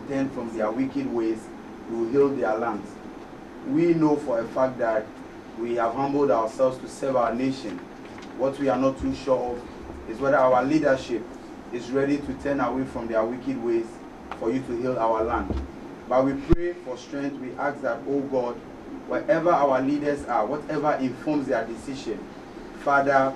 turn from their wicked ways, you will heal their lands. We know for a fact that we have humbled ourselves to serve our nation. What we are not too sure of is whether our leadership is ready to turn away from their wicked ways for you to heal our land. But we pray for strength. We ask that, oh God, wherever our leaders are, whatever informs their decision, Father,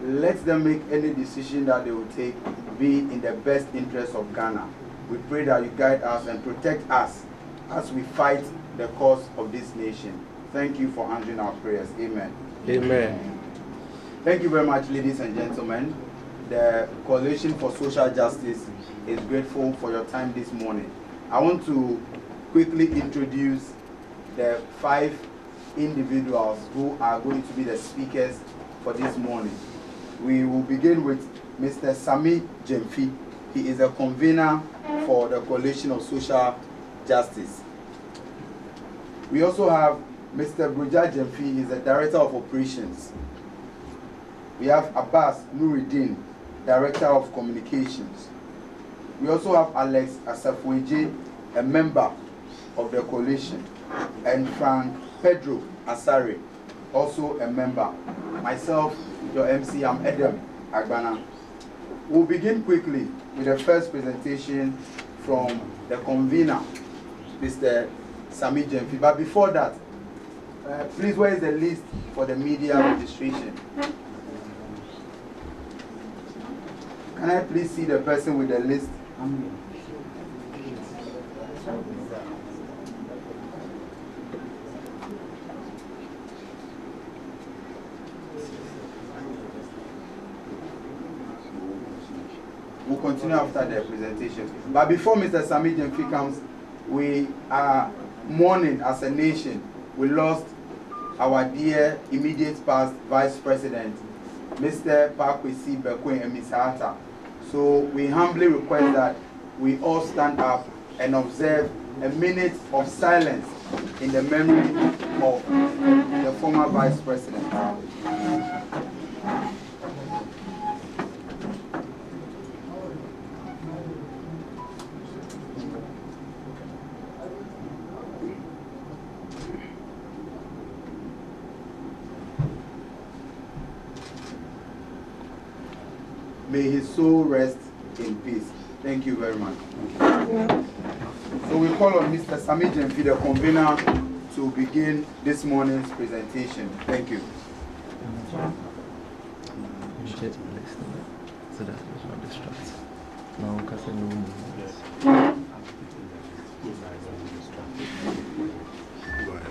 let them make any decision that they will take be in the best interest of Ghana. We pray that you guide us and protect us as we fight the cause of this nation. Thank you for answering our prayers. Amen. Amen. Thank you very much, ladies and gentlemen. The Coalition for Social Justice is grateful for your time this morning. I want to quickly introduce the 5 individuals who are going to be the speakers for this morning. We will begin with Mr. Sami Jemfi. He is a convener for the Coalition of Social Justice. We also have Mr. Broja Jemfi. He is the Director of Operations. We have Abbas Nuruddin, Director of Communications. We also have Alex Asafweje, a member of the coalition, and Frank Pedro Asare, also a member. Myself, your MC, I'm Edem Agbana. We'll begin quickly with the first presentation from the convener, Mr. Sami Jemfi. But before that, please, where is the list for the media registration? Can I please see the person with the list? We'll continue after the presentation. But before Mr. Sami Jemfi comes, we are mourning as a nation. We lost our dear immediate past Vice President, Mr. Pakwesi Bekwe Emisata. So we humbly request that we all stand up and observe a minute of silence in the memory of the former Vice President. May his soul rest in peace. Thank you very much. So we call on Mr. Sami Jemfi, the convener, to begin this morning's presentation. Thank you. So that was not distracted. Now, because I know. Go ahead.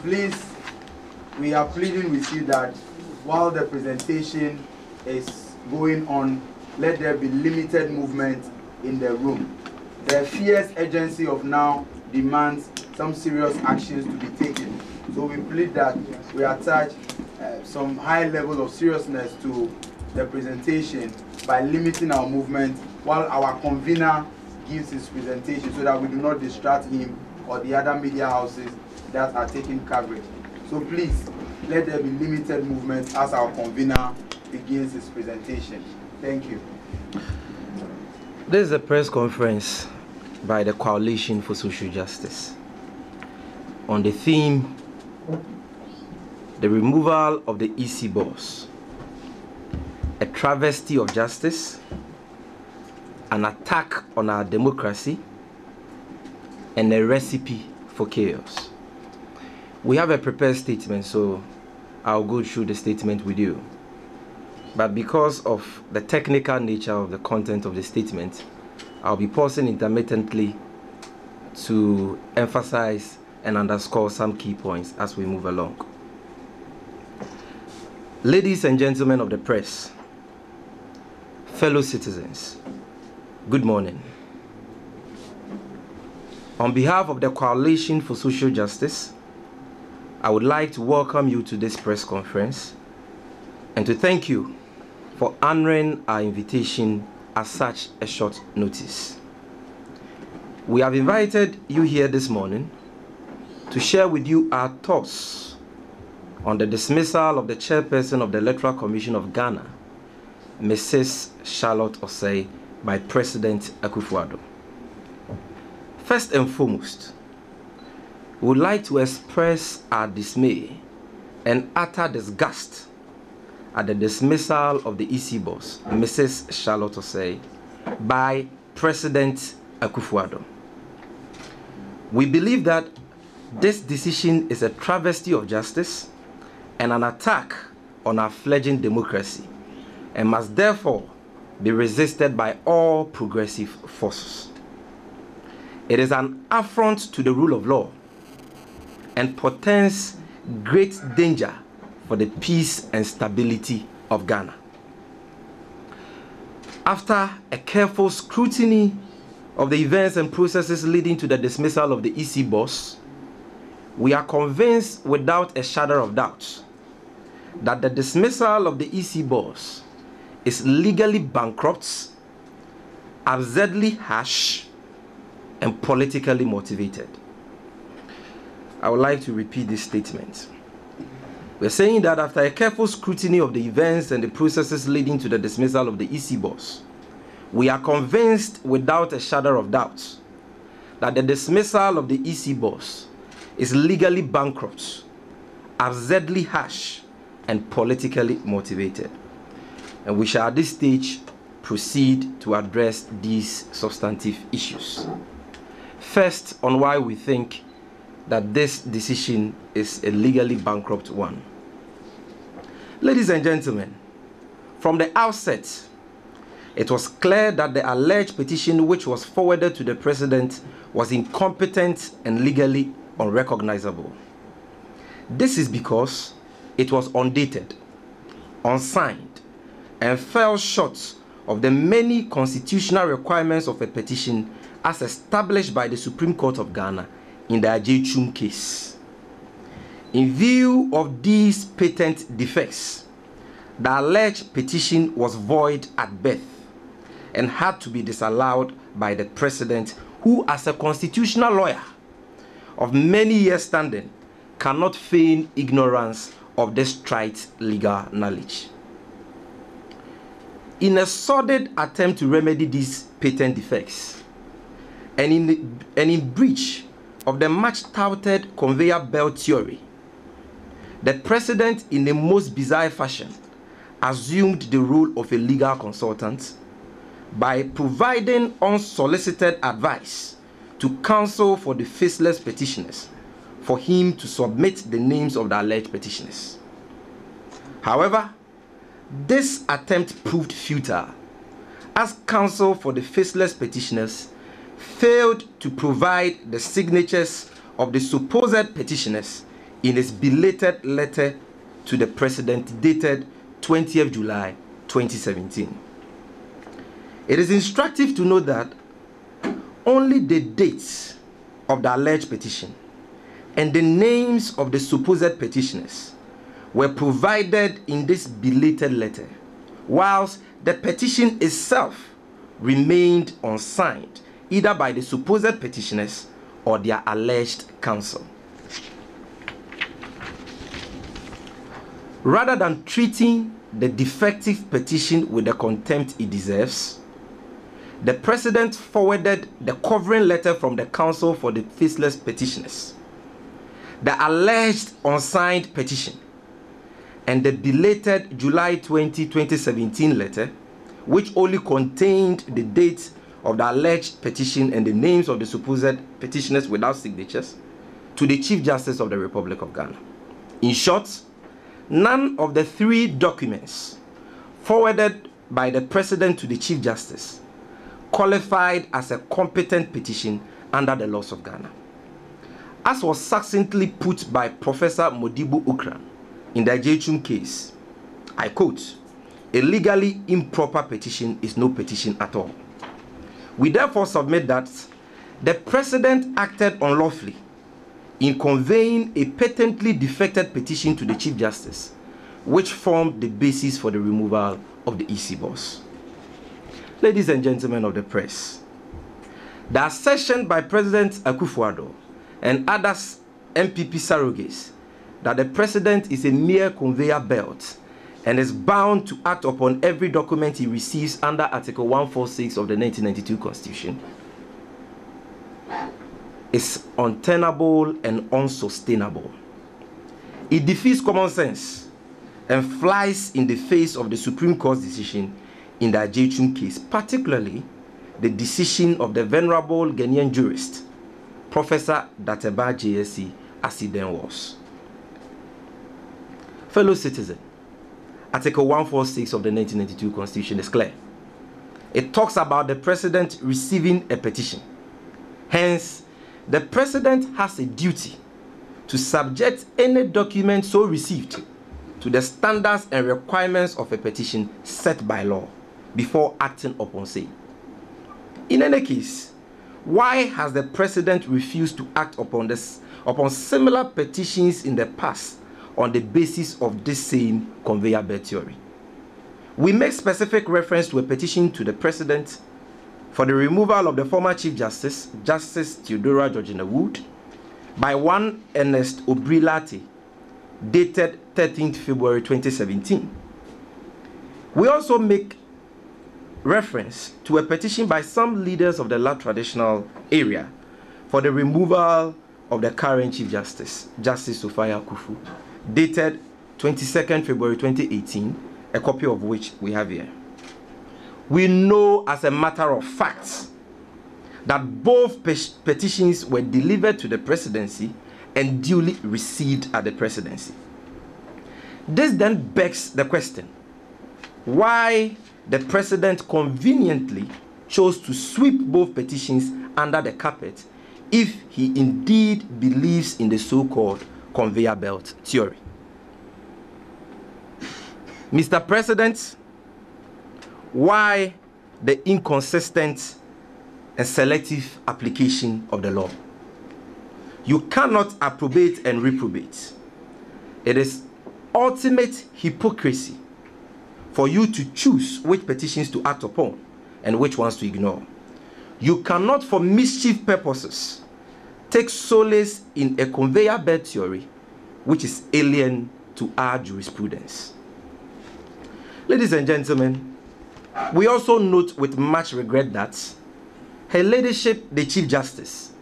Please, we are pleading with you that while the presentation is going on, let there be limited movement in the room. The fierce urgency of now demands some serious actions to be taken. So we plead that we attach some high level of seriousness to the presentation by limiting our movement while our convener gives his presentation, so that we do not distract him or the other media houses that are taking coverage. So please, let there be limited movement as our convener begins his presentation. Thank you. This is a press conference by the Coalition for Social Justice on the theme, the removal of the EC boss, a travesty of justice, an attack on our democracy, and a recipe for chaos. We have a prepared statement, so I'll go through the statement with you. But because of the technical nature of the content of the statement, I'll be pausing intermittently to emphasize and underscore some key points as we move along. Ladies and gentlemen of the press, fellow citizens, good morning. On behalf of the Coalition for Social Justice, I would like to welcome you to this press conference and to thank you for honoring our invitation at such a short notice. We have invited you here this morning to share with you our thoughts on the dismissal of the chairperson of the Electoral Commission of Ghana, Mrs. Charlotte Osei, by President Akufo-Addo. First and foremost, we would like to express our dismay and utter disgust at the dismissal of the EC boss, Mrs. Charlotte Osei, by President Akufo-Addo. We believe that this decision is a travesty of justice and an attack on our fledgling democracy, and must therefore be resisted by all progressive forces. It is an affront to the rule of law and portends great danger for the peace and stability of Ghana. After a careful scrutiny of the events and processes leading to the dismissal of the EC boss, we are convinced without a shadow of doubt that the dismissal of the EC boss is legally bankrupt, absurdly harsh, and politically motivated. I would like to repeat this statement. We're saying that after a careful scrutiny of the events and the processes leading to the dismissal of the EC boss, we are convinced without a shadow of doubt that the dismissal of the EC boss is legally bankrupt, absurdly harsh, and politically motivated. And we shall at this stage proceed to address these substantive issues. First, on why we think that this decision is a legally bankrupt one. Ladies and gentlemen, from the outset, it was clear that the alleged petition which was forwarded to the president was incompetent and legally unrecognizable. This is because it was undated, unsigned, and fell short of the many constitutional requirements of a petition as established by the Supreme Court of Ghana in the Richardson case. In view of these patent defects, the alleged petition was void at birth and had to be disallowed by the president, who, as a constitutional lawyer of many years standing, cannot feign ignorance of this trite legal knowledge. In a sordid attempt to remedy these patent defects, and in breach of the much touted conveyor belt theory, the president, in the most bizarre fashion, assumed the role of a legal consultant by providing unsolicited advice to counsel for the faceless petitioners for him to submit the names of the alleged petitioners. However, this attempt proved futile, as counsel for the faceless petitioners failed to provide the signatures of the supposed petitioners in his belated letter to the president dated 20th July 2017. It is instructive to note that only the dates of the alleged petition and the names of the supposed petitioners were provided in this belated letter, whilst the petition itself remained unsigned either by the supposed petitioners or their alleged counsel. Rather than treating the defective petition with the contempt it deserves, the president forwarded the covering letter from the counsel for the faceless petitioners, the alleged unsigned petition, and the belated July 20, 2017 letter, which only contained the date of the alleged petition and the names of the supposed petitioners without signatures, to the Chief Justice of the Republic of Ghana. In short, none of the three documents forwarded by the President to the Chief Justice qualified as a competent petition under the laws of Ghana. As was succinctly put by Professor Modibo Ukran in the Richardson case, I quote, "A legally improper petition is no petition at all." We therefore submit that the President acted unlawfully in conveying a patently defected petition to the Chief Justice which formed the basis for the removal of the EC boss. Ladies and gentlemen of the press, the assertion by President Akufo-Addo and others MPP surrogates that the president is a mere conveyor belt and is bound to act upon every document he receives under Article 146 of the 1992 Constitution is untenable and unsustainable. It defeats common sense and flies in the face of the Supreme Court's decision in the Ajechum case, particularly the decision of the venerable Ghanaian jurist, Professor Dateba JSC, as he then was. Fellow citizen, Article 146 of the 1992 Constitution is clear. It talks about the president receiving a petition. Hence, the president has a duty to subject any document so received to the standards and requirements of a petition set by law before acting upon same. In any case, why has the president refused to act upon similar petitions in the past on the basis of this same conveyor belt theory? We make specific reference to a petition to the president for the removal of the former Chief Justice, Justice Theodora Georgina Wood, by one Ernest Obrilate, dated 13th February 2017. We also make reference to a petition by some leaders of the La traditional area for the removal of the current Chief Justice, Justice Sophia Kufu, dated 22nd February 2018, a copy of which we have here. We know as a matter of fact that both petitions were delivered to the presidency and duly received at the presidency. This then begs the question, why the president conveniently chose to sweep both petitions under the carpet if he indeed believes in the so-called conveyor belt theory. Mr. President, why the inconsistent and selective application of the law? You cannot approbate and reprobate. It is ultimate hypocrisy for you to choose which petitions to act upon and which ones to ignore. You cannot, for mischief purposes, take solace in a conveyor belt theory which is alien to our jurisprudence. Ladies and gentlemen, we also note with much regret that Her Ladyship, the Chief Justice,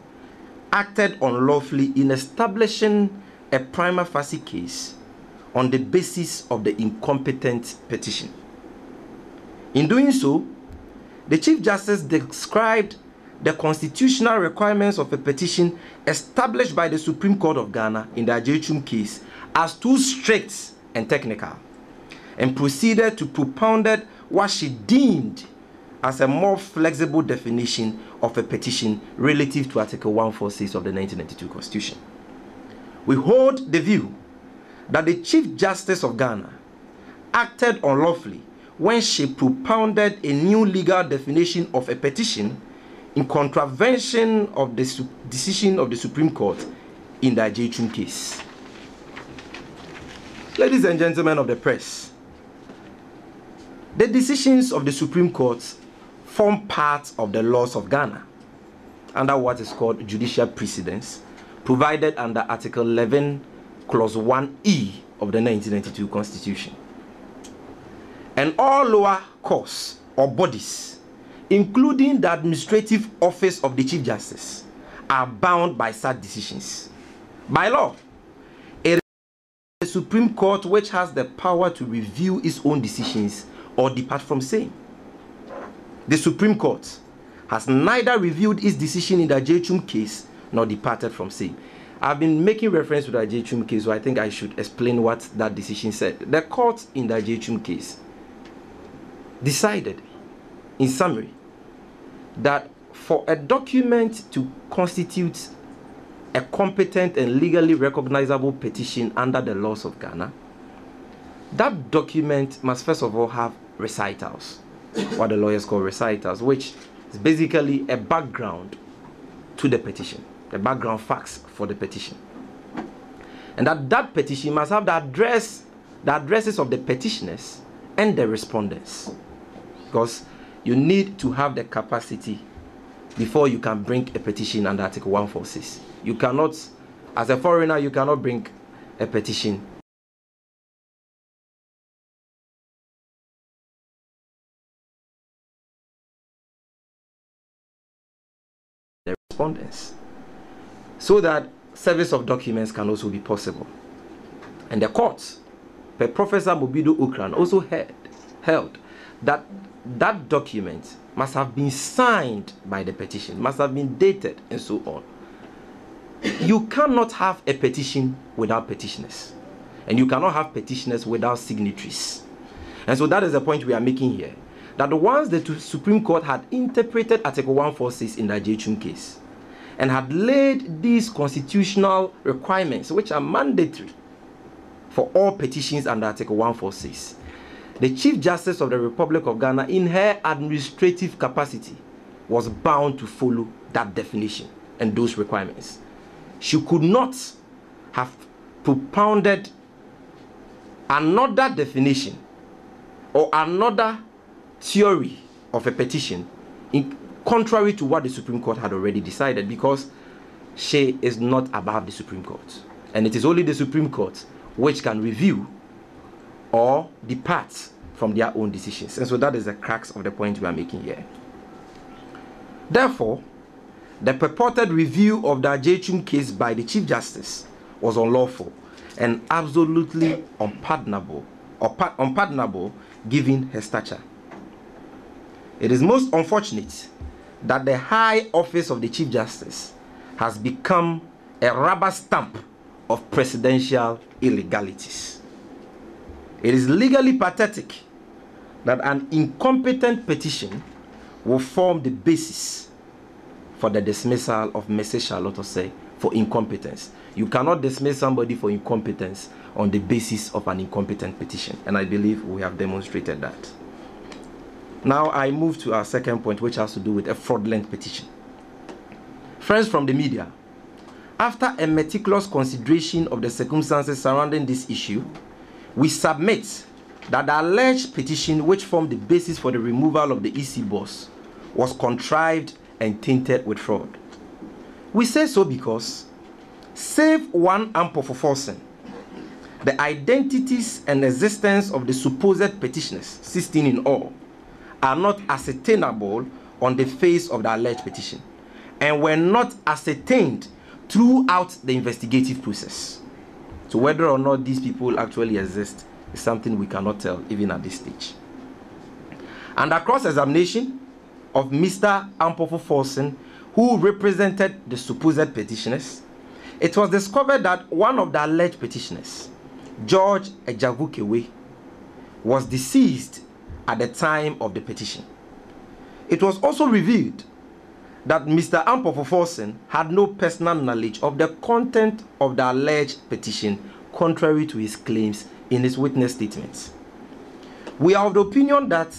acted unlawfully in establishing a prima facie case on the basis of the incompetent petition. In doing so, the Chief Justice described the constitutional requirements of a petition established by the Supreme Court of Ghana in the Ajechum case as too strict and technical, and proceeded to propound what she deemed as a more flexible definition of a petition relative to Article 146 of the 1992 Constitution. We hold the view that the Chief Justice of Ghana acted unlawfully when she propounded a new legal definition of a petition in contravention of the decision of the Supreme Court in the Ajechum case. Ladies and gentlemen of the press, the decisions of the Supreme Court form part of the laws of Ghana under what is called judicial precedence, provided under Article 11, Clause 1E of the 1992 Constitution. And all lower courts or bodies, including the administrative office of the Chief Justice, are bound by such decisions. By law, it is the Supreme Court which has the power to review its own decisions or depart from same. The Supreme Court has neither reviewed its decision in the Ajechum case nor departed from same. I've been making reference to the Ajechum case, so I think I should explain what that decision said. The court in the Ajechum case decided, in summary, that for a document to constitute a competent and legally recognizable petition under the laws of Ghana, that document must first of all have recitals, what the lawyers call recitals, which is basically a background to the petition, the background facts for the petition. And that petition must have the address, the addresses of the petitioners and the respondents, because you need to have the capacity before you can bring a petition under Article 146. You cannot, as a foreigner, you cannot bring a petition. The respondents, so that service of documents can also be possible. And the court, per Professor Mobido Okran, also held that that document must have been signed by the petition, must have been dated, and so on. You cannot have a petition without petitioners, and you cannot have petitioners without signatories. And so that is the point we are making here, that once the Supreme Court had interpreted Article 146 in the Ajechum case and had laid these constitutional requirements, which are mandatory for all petitions under Article 146, the Chief Justice of the Republic of Ghana, in her administrative capacity, was bound to follow that definition and those requirements. She could not have propounded another definition or another theory of a petition contrary to what the Supreme Court had already decided, because she is not above the Supreme Court. And it is only the Supreme Court which can review or depart from their own decisions. And so that is the crux of the point we are making here. Therefore, the purported review of the Ajechum case by the Chief Justice was unlawful and absolutely unpardonable given her stature. It is most unfortunate that the high office of the Chief Justice has become a rubber stamp of presidential illegalities. It is legally pathetic that an incompetent petition will form the basis for the dismissal of Mrs. Charlotte Osei for incompetence. You cannot dismiss somebody for incompetence on the basis of an incompetent petition, and I believe we have demonstrated that. Now I move to our second point, which has to do with a fraudulent petition. Friends from the media, after a meticulous consideration of the circumstances surrounding this issue, we submit that the alleged petition, which formed the basis for the removal of the EC boss, was contrived and tainted with fraud. We say so because, save one Ampofo-Forson, the identities and existence of the supposed petitioners, 16 in all, are not ascertainable on the face of the alleged petition, and were not ascertained throughout the investigative process. So whether or not these people actually exist is something we cannot tell even at this stage. And across examination of Mr. Ampofo-Forson, who represented the supposed petitioners, it was discovered that one of the alleged petitioners, George Ejavukewe, was deceased at the time of the petition. It was also revealed that Mr. Ampofo-Forson had no personal knowledge of the content of the alleged petition, contrary to his claims in his witness statements. We are of the opinion that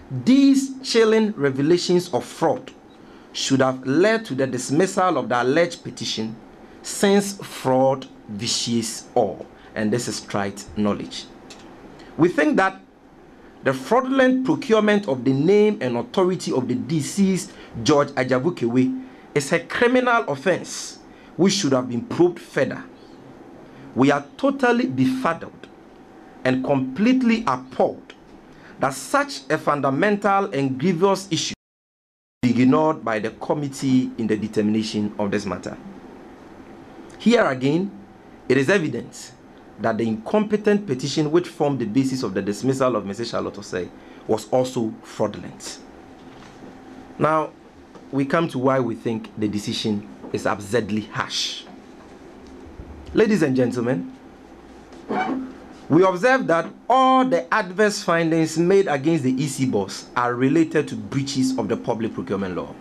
these chilling revelations of fraud should have led to the dismissal of the alleged petition, since fraud vitiates all, and this is trite knowledge. We think that the fraudulent procurement of the name and authority of the deceased George Ejavukewe is a criminal offense which should have been probed further. We are totally befuddled and completely appalled that such a fundamental and grievous issue be ignored by the committee in the determination of this matter. Here again, it is evident that the incompetent petition which formed the basis of the dismissal of Mrs. Charlotte Osei was also fraudulent. Now, we come to why we think the decision is absurdly harsh. Ladies and gentlemen, we observe that all the adverse findings made against the EC boss are related to breaches of the public procurement law,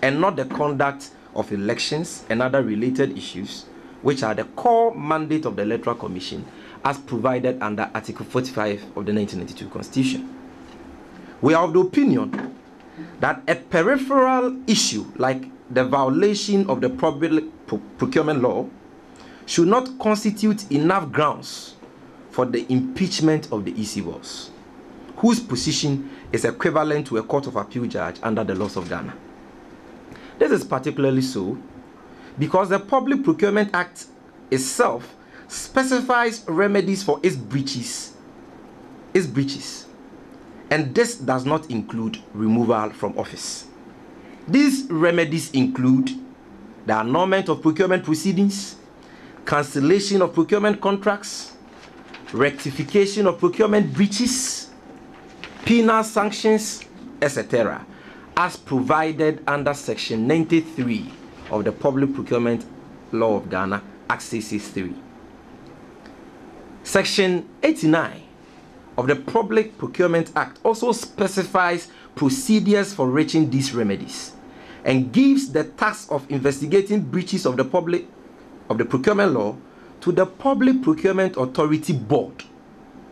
and not the conduct of elections and other related issues, which are the core mandate of the Electoral Commission as provided under Article 45 of the 1992 Constitution. We are of the opinion that a peripheral issue like the violation of the public procurement law should not constitute enough grounds for the impeachment of the EC boss, whose position is equivalent to a Court of Appeal judge under the laws of Ghana. This is particularly so because the Public Procurement Act itself specifies remedies for its breaches, and this does not include removal from office. These remedies include the annulment of procurement proceedings, cancellation of procurement contracts, rectification of procurement breaches, penal sanctions, etc., as provided under Section 93 of the Public Procurement Law of Ghana, Act 663. Section 89 of the Public Procurement Act also specifies procedures for reaching these remedies and gives the task of investigating breaches of the procurement law to the Public Procurement Authority Board,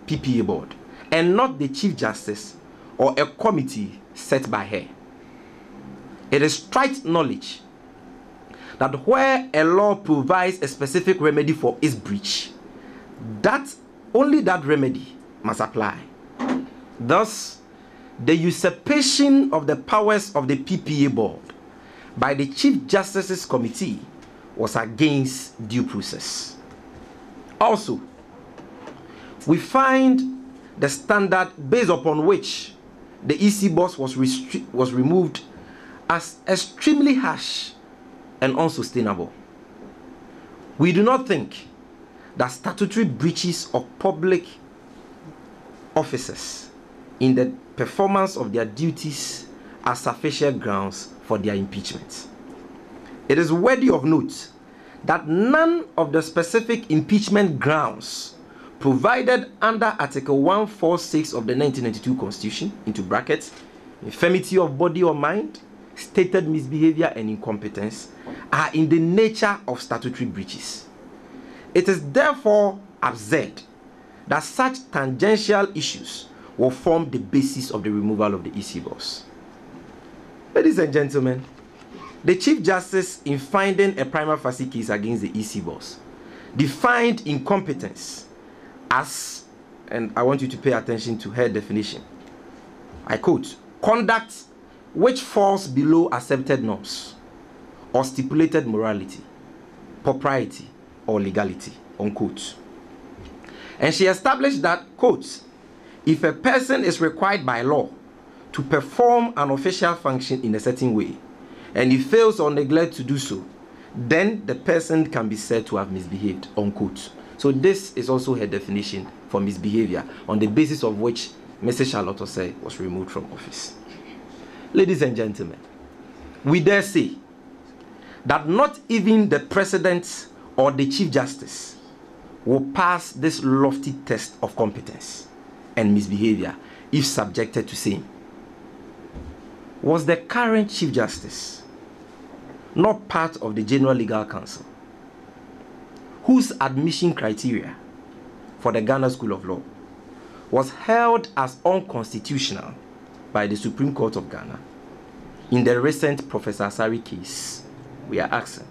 PPA Board, and not the Chief Justice or a committee set by her. It is trite knowledge that where a law provides a specific remedy for its breach, that only that remedy must apply. Thus, the usurpation of the powers of the PPA Board by the Chief Justice's Committee was against due process. Also, we find the standard based upon which the EC boss was removed as extremely harsh and unsustainable. We do not think that statutory breaches of public officers in the performance of their duties are sufficient grounds for their impeachment. It is worthy of note that none of the specific impeachment grounds provided under Article 146 of the 1992 Constitution, into brackets, infirmity of body or mind, stated misbehavior and incompetence, are in the nature of statutory breaches. It is therefore absurd that such tangential issues will form the basis of the removal of the EC boss. Ladies and gentlemen, the Chief Justice, in finding a prima facie case against the EC boss, defined incompetence as, and I want you to pay attention to her definition, I quote, conduct which falls below accepted norms or stipulated morality, propriety, or legality, unquote. And she established that, quote, if a person is required by law to perform an official function in a certain way, and he fails or neglects to do so, then the person can be said to have misbehaved, unquote. So this is also her definition for misbehavior, on the basis of which Mrs. Charlotte Osei was removed from office. Ladies and gentlemen, we dare say that not even the President or the Chief Justice will pass this lofty test of competence and misbehavior if subjected to same. Was the current Chief Justice not part of the General Legal Council, whose admission criteria for the Ghana School of Law was held as unconstitutional by the Supreme Court of Ghana in the recent Professor Asari case? We are asking.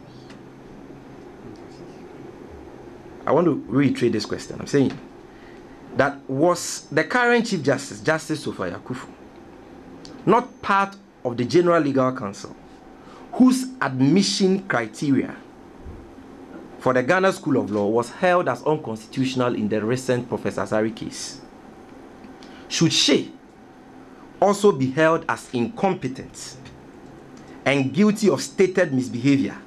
I want to reiterate this question. I'm saying that was the current Chief Justice, Justice Sophia Kufu, not part of the General Legal Council, whose admission criteria for the Ghana School of Law was held as unconstitutional in the recent Professor Asari case? Should she also be held as incompetent and guilty of stated misbehavior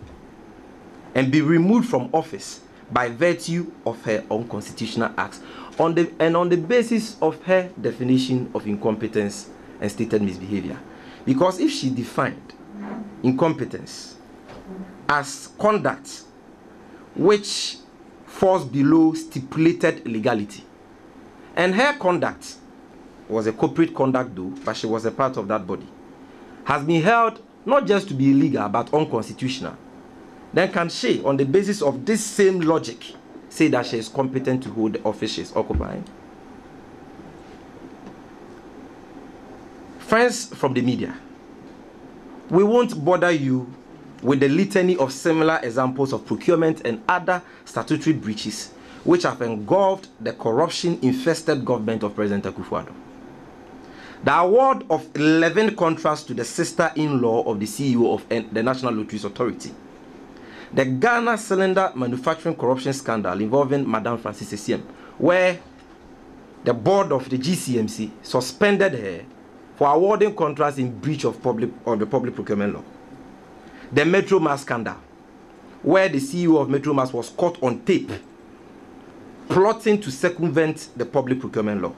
and be removed from office by virtue of her unconstitutional acts on the basis of her definition of incompetence and stated misbehavior? Because if she defined incompetence as conduct which falls below stipulated legality, and her conduct was a corporate conduct though, but she was a part of that body, has been held not just to be illegal but unconstitutional, then can she, on the basis of this same logic, say that she is competent to hold the office she is occupying? Friends from the media, we won't bother you with the litany of similar examples of procurement and other statutory breaches which have engulfed the corruption-infested government of President Akufo-Addo. The award of 11 contracts to the sister-in-law of the CEO of the National Lotteries Authority. The Ghana cylinder manufacturing corruption scandal involving Madame Francis Essiem, where the board of the GCMC suspended her for awarding contracts in breach of the public procurement law. The Metro Mass scandal, where the CEO of Metro Mass was caught on tape plotting to circumvent the public procurement law.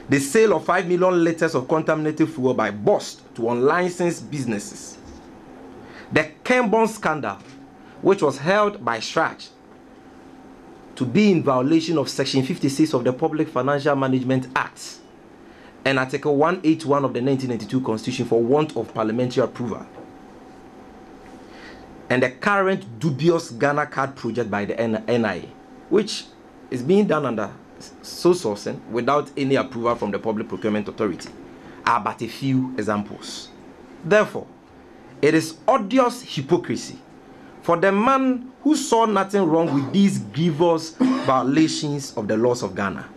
The sale of 5 million liters of contaminated fuel by Bost to unlicensed businesses. The Kembon scandal, which was held by Shraj to be in violation of Section 56 of the Public Financial Management Act and Article 181 of the 1992 Constitution for want of parliamentary approval. And the current dubious Ghana card project by the NIA, which is being done under sole sourcing without any approval from the Public Procurement Authority, are but a few examples. Therefore, it is odious hypocrisy for the man who saw nothing wrong with these grievous violations of the laws of Ghana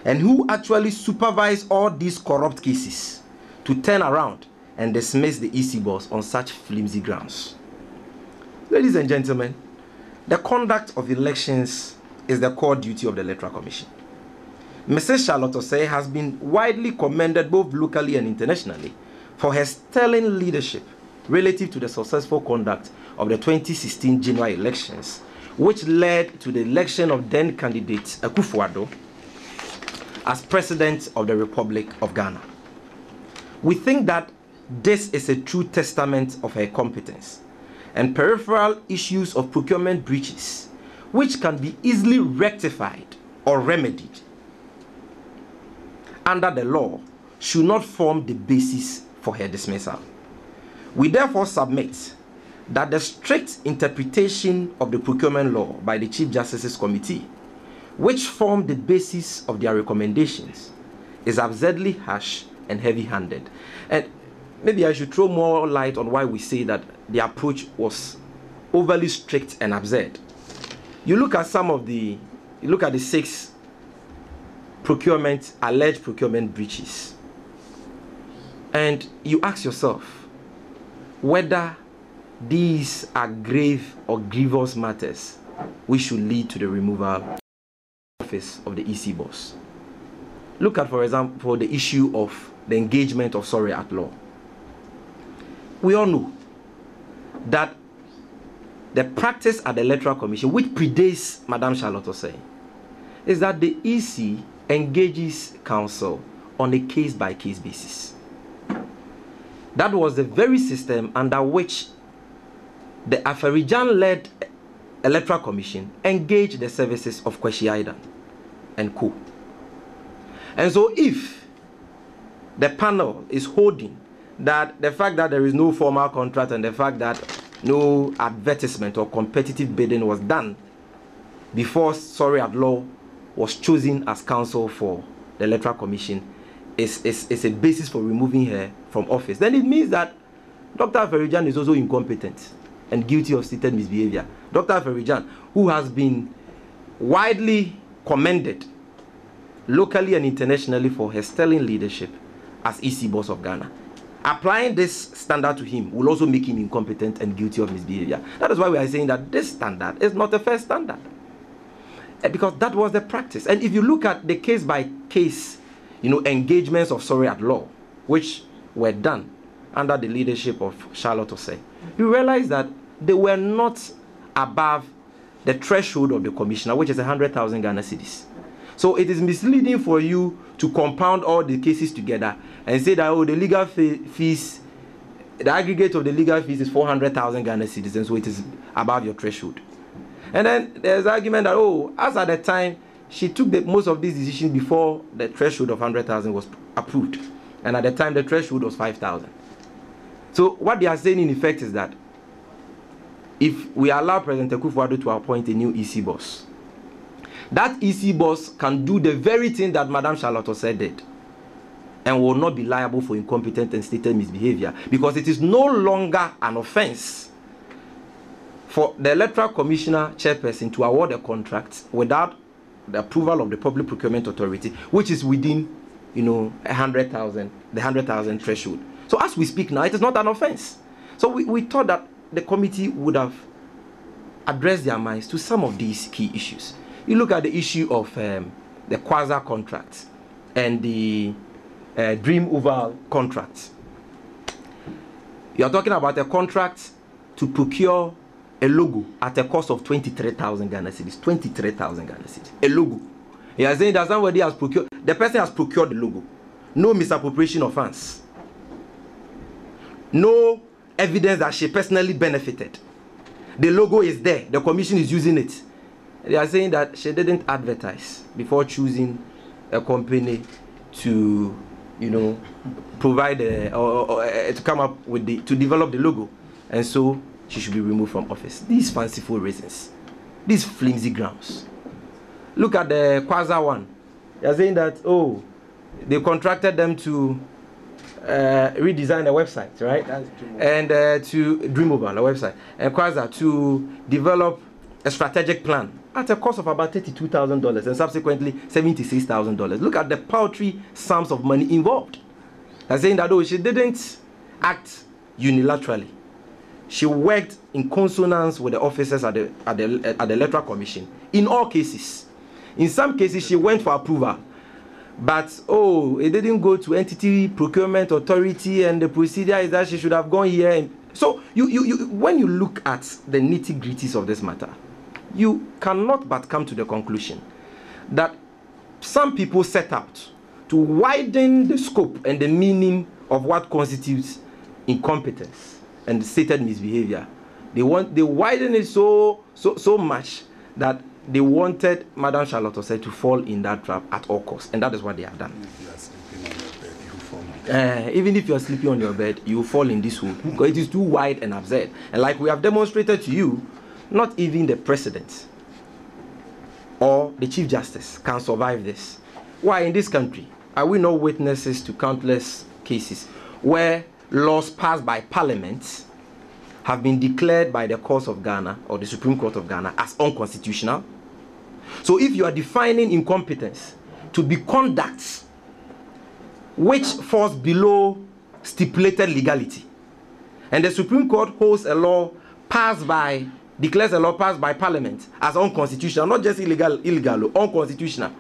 and who actually supervised all these corrupt cases to turn around and dismiss the EC boss on such flimsy grounds. Ladies and gentlemen, the conduct of elections is the core duty of the Electoral Commission. Mrs. Charlotte Osei has been widely commended both locally and internationally for her sterling leadership relative to the successful conduct of the 2016 general elections, which led to the election of then candidate Akufo-Addo as President of the Republic of Ghana. We think that this is a true testament of her competence and peripheral issues of procurement breaches, which can be easily rectified or remedied under the law, should not form the basis for her dismissal. We therefore submit that the strict interpretation of the procurement law by the Chief Justice's Committee, which formed the basis of their recommendations, is absurdly harsh and heavy-handed. And maybe I should throw more light on why we say that the approach was overly strict and absurd. You look at the 6 alleged procurement breaches, and you ask yourself whether these are grave or grievous matters which should lead to the removal of the office of the EC boss. Look at, for example, the issue of the engagement of sorry at law. We all know that the practice at the Electoral Commission, which predates Madame Charlotte Osei, is that the EC engages counsel on a case-by-case basis. That was the very system under which the Aferijan-led Electoral Commission engaged the services of Kwesi Aidan and co. And so if the panel is holding that the fact that there is no formal contract and the fact that no advertisement or competitive bidding was done before Sorry at Law was chosen as counsel for the Electoral Commission is a basis for removing her from office, then it means that Dr. Aferijan is also incompetent and guilty of stated misbehavior. Dr. Aferijan, who has been widely commended locally and internationally for her sterling leadership as EC boss of Ghana, applying this standard to him will also make him incompetent and guilty of misbehavior. That is why we are saying that this standard is not a fair standard, because that was the practice. And if you look at the case-by-case, engagements of sorry at law, which were done under the leadership of Charlotte Osei, you realize that they were not above the threshold of the commissioner, which is 100,000 Ghana cedis. So it is misleading for you to compound all the cases together and say that, the legal fees, the aggregate of the legal fees is 400,000 Ghana cedis, and so it is above your threshold. And then there's argument that, as at the time, she took most of these decisions before the threshold of 100,000 was approved. And at the time, the threshold was 5,000. So what they are saying in effect is that if we allow President Akufo-Addo to appoint a new EC boss, that EC boss can do the very thing that Madame Charlotte Osei did and will not be liable for incompetent and stated misbehavior, because it is no longer an offense for the electoral commissioner chairperson to award a contract without the approval of the Public Procurement Authority, which is within, 100,000, the 100,000 threshold. So as we speak now, it is not an offense. So we thought that the committee would have addressed their minds to some of these key issues. You look at the issue of the Quasar contract and the Dream Oval contract. You are talking about a contract to procure a logo at a cost of 23,000 Ghana cedis. 23,000 Ghana cedis. A logo. You are saying that somebody has procured, the person has procured the logo. No misappropriation of funds. No evidence that she personally benefited. The logo is there. The commission is using it. They are saying that she didn't advertise before choosing a company to, provide to come up with to develop the logo, and so she should be removed from office. These fanciful reasons, these flimsy grounds. Look at the Quasar one. They are saying that they contracted them to redesign the website, right? And to Dream Oval, the website, and Quasar to develop a strategic plan at a cost of about $32,000 and subsequently $76,000. Look at the paltry sums of money involved. They're saying that she didn't act unilaterally. She worked in consonance with the officers at the Electoral Commission in all cases. In some cases, she went for approval, but it didn't go to Entity Procurement Authority, and the procedure is that she should have gone here. And so, when you look at the nitty-gritties of this matter, you cannot but come to the conclusion that some people set out to widen the scope and the meaning of what constitutes incompetence and stated misbehavior. They widen it so much that they wanted Madam Charlotte Osei to fall in that trap at all costs, and that is what they have done. Even if you are sleeping on your bed, you fall in this hole because it is too wide and absurd. And like we have demonstrated to you, not even the president or the chief justice can survive this. Why in this country are we not witnesses to countless cases where laws passed by parliament have been declared by the courts of Ghana or the Supreme Court of Ghana as unconstitutional? So if you are defining incompetence to be conduct which falls below stipulated legality, and the Supreme Court holds a law declares a law passed by parliament as unconstitutional, not just illegal, unconstitutional,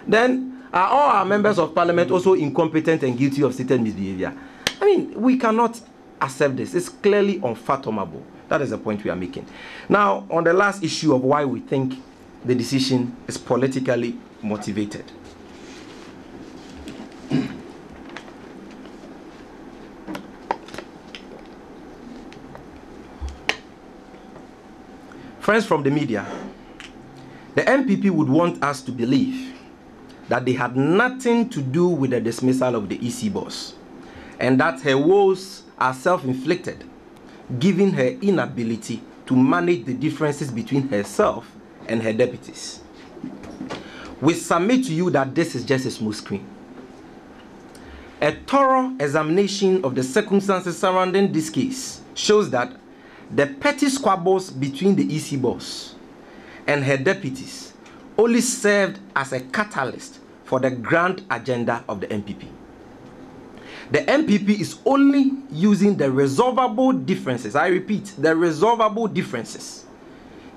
then are all our members of parliament also incompetent and guilty of stated misbehavior? I mean, we cannot accept this. It's clearly unfathomable. That is the point we are making. Now, on the last issue of why we think the decision is politically motivated. Friends from the media, the MPP would want us to believe that they had nothing to do with the dismissal of the EC boss, and that her woes are self-inflicted, given her inability to manage the differences between herself and her deputies. We submit to you that this is just a smooth screen. A thorough examination of the circumstances surrounding this case shows that the petty squabbles between the EC boss and her deputies only served as a catalyst for the grand agenda of the MPP. The MPP is only using the resolvable differences, I repeat, the resolvable differences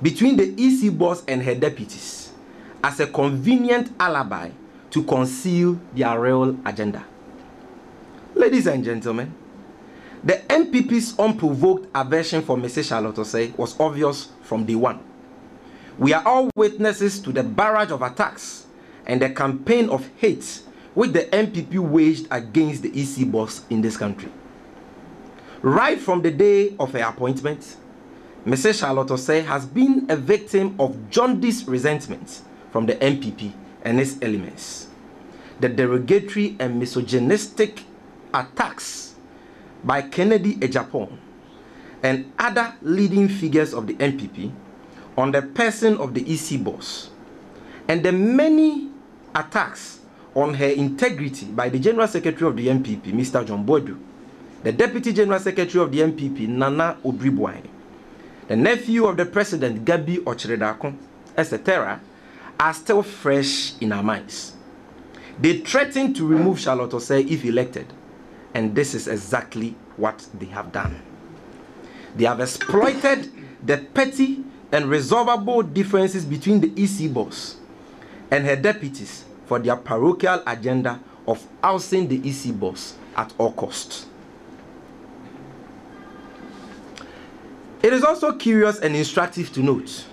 between the EC boss and her deputies as a convenient alibi to conceal their real agenda. Ladies and gentlemen, the MPP's unprovoked aversion for Mrs. Charlotte Osei was obvious from day one. We are all witnesses to the barrage of attacks and the campaign of hate which the MPP waged against the EC boss in this country. Right from the day of her appointment, Mrs. Charlotte Osei has been a victim of jaundiced resentment from the MPP and its elements. The derogatory and misogynistic attacks by Kennedy Ejapon and other leading figures of the MPP on the person of the EC boss, and the many attacks on her integrity by the General Secretary of the MPP, Mr. John Boadu, the Deputy General Secretary of the MPP, Nana Odribwai, the nephew of the president, Gabi Ochredakon, etc., are still fresh in our minds. They threatened to remove Charlotte Osei if elected, and this is exactly what they have done. They have exploited the petty and resolvable differences between the EC boss and her deputies for their parochial agenda of ousting the EC boss at all costs. It is also curious and instructive to note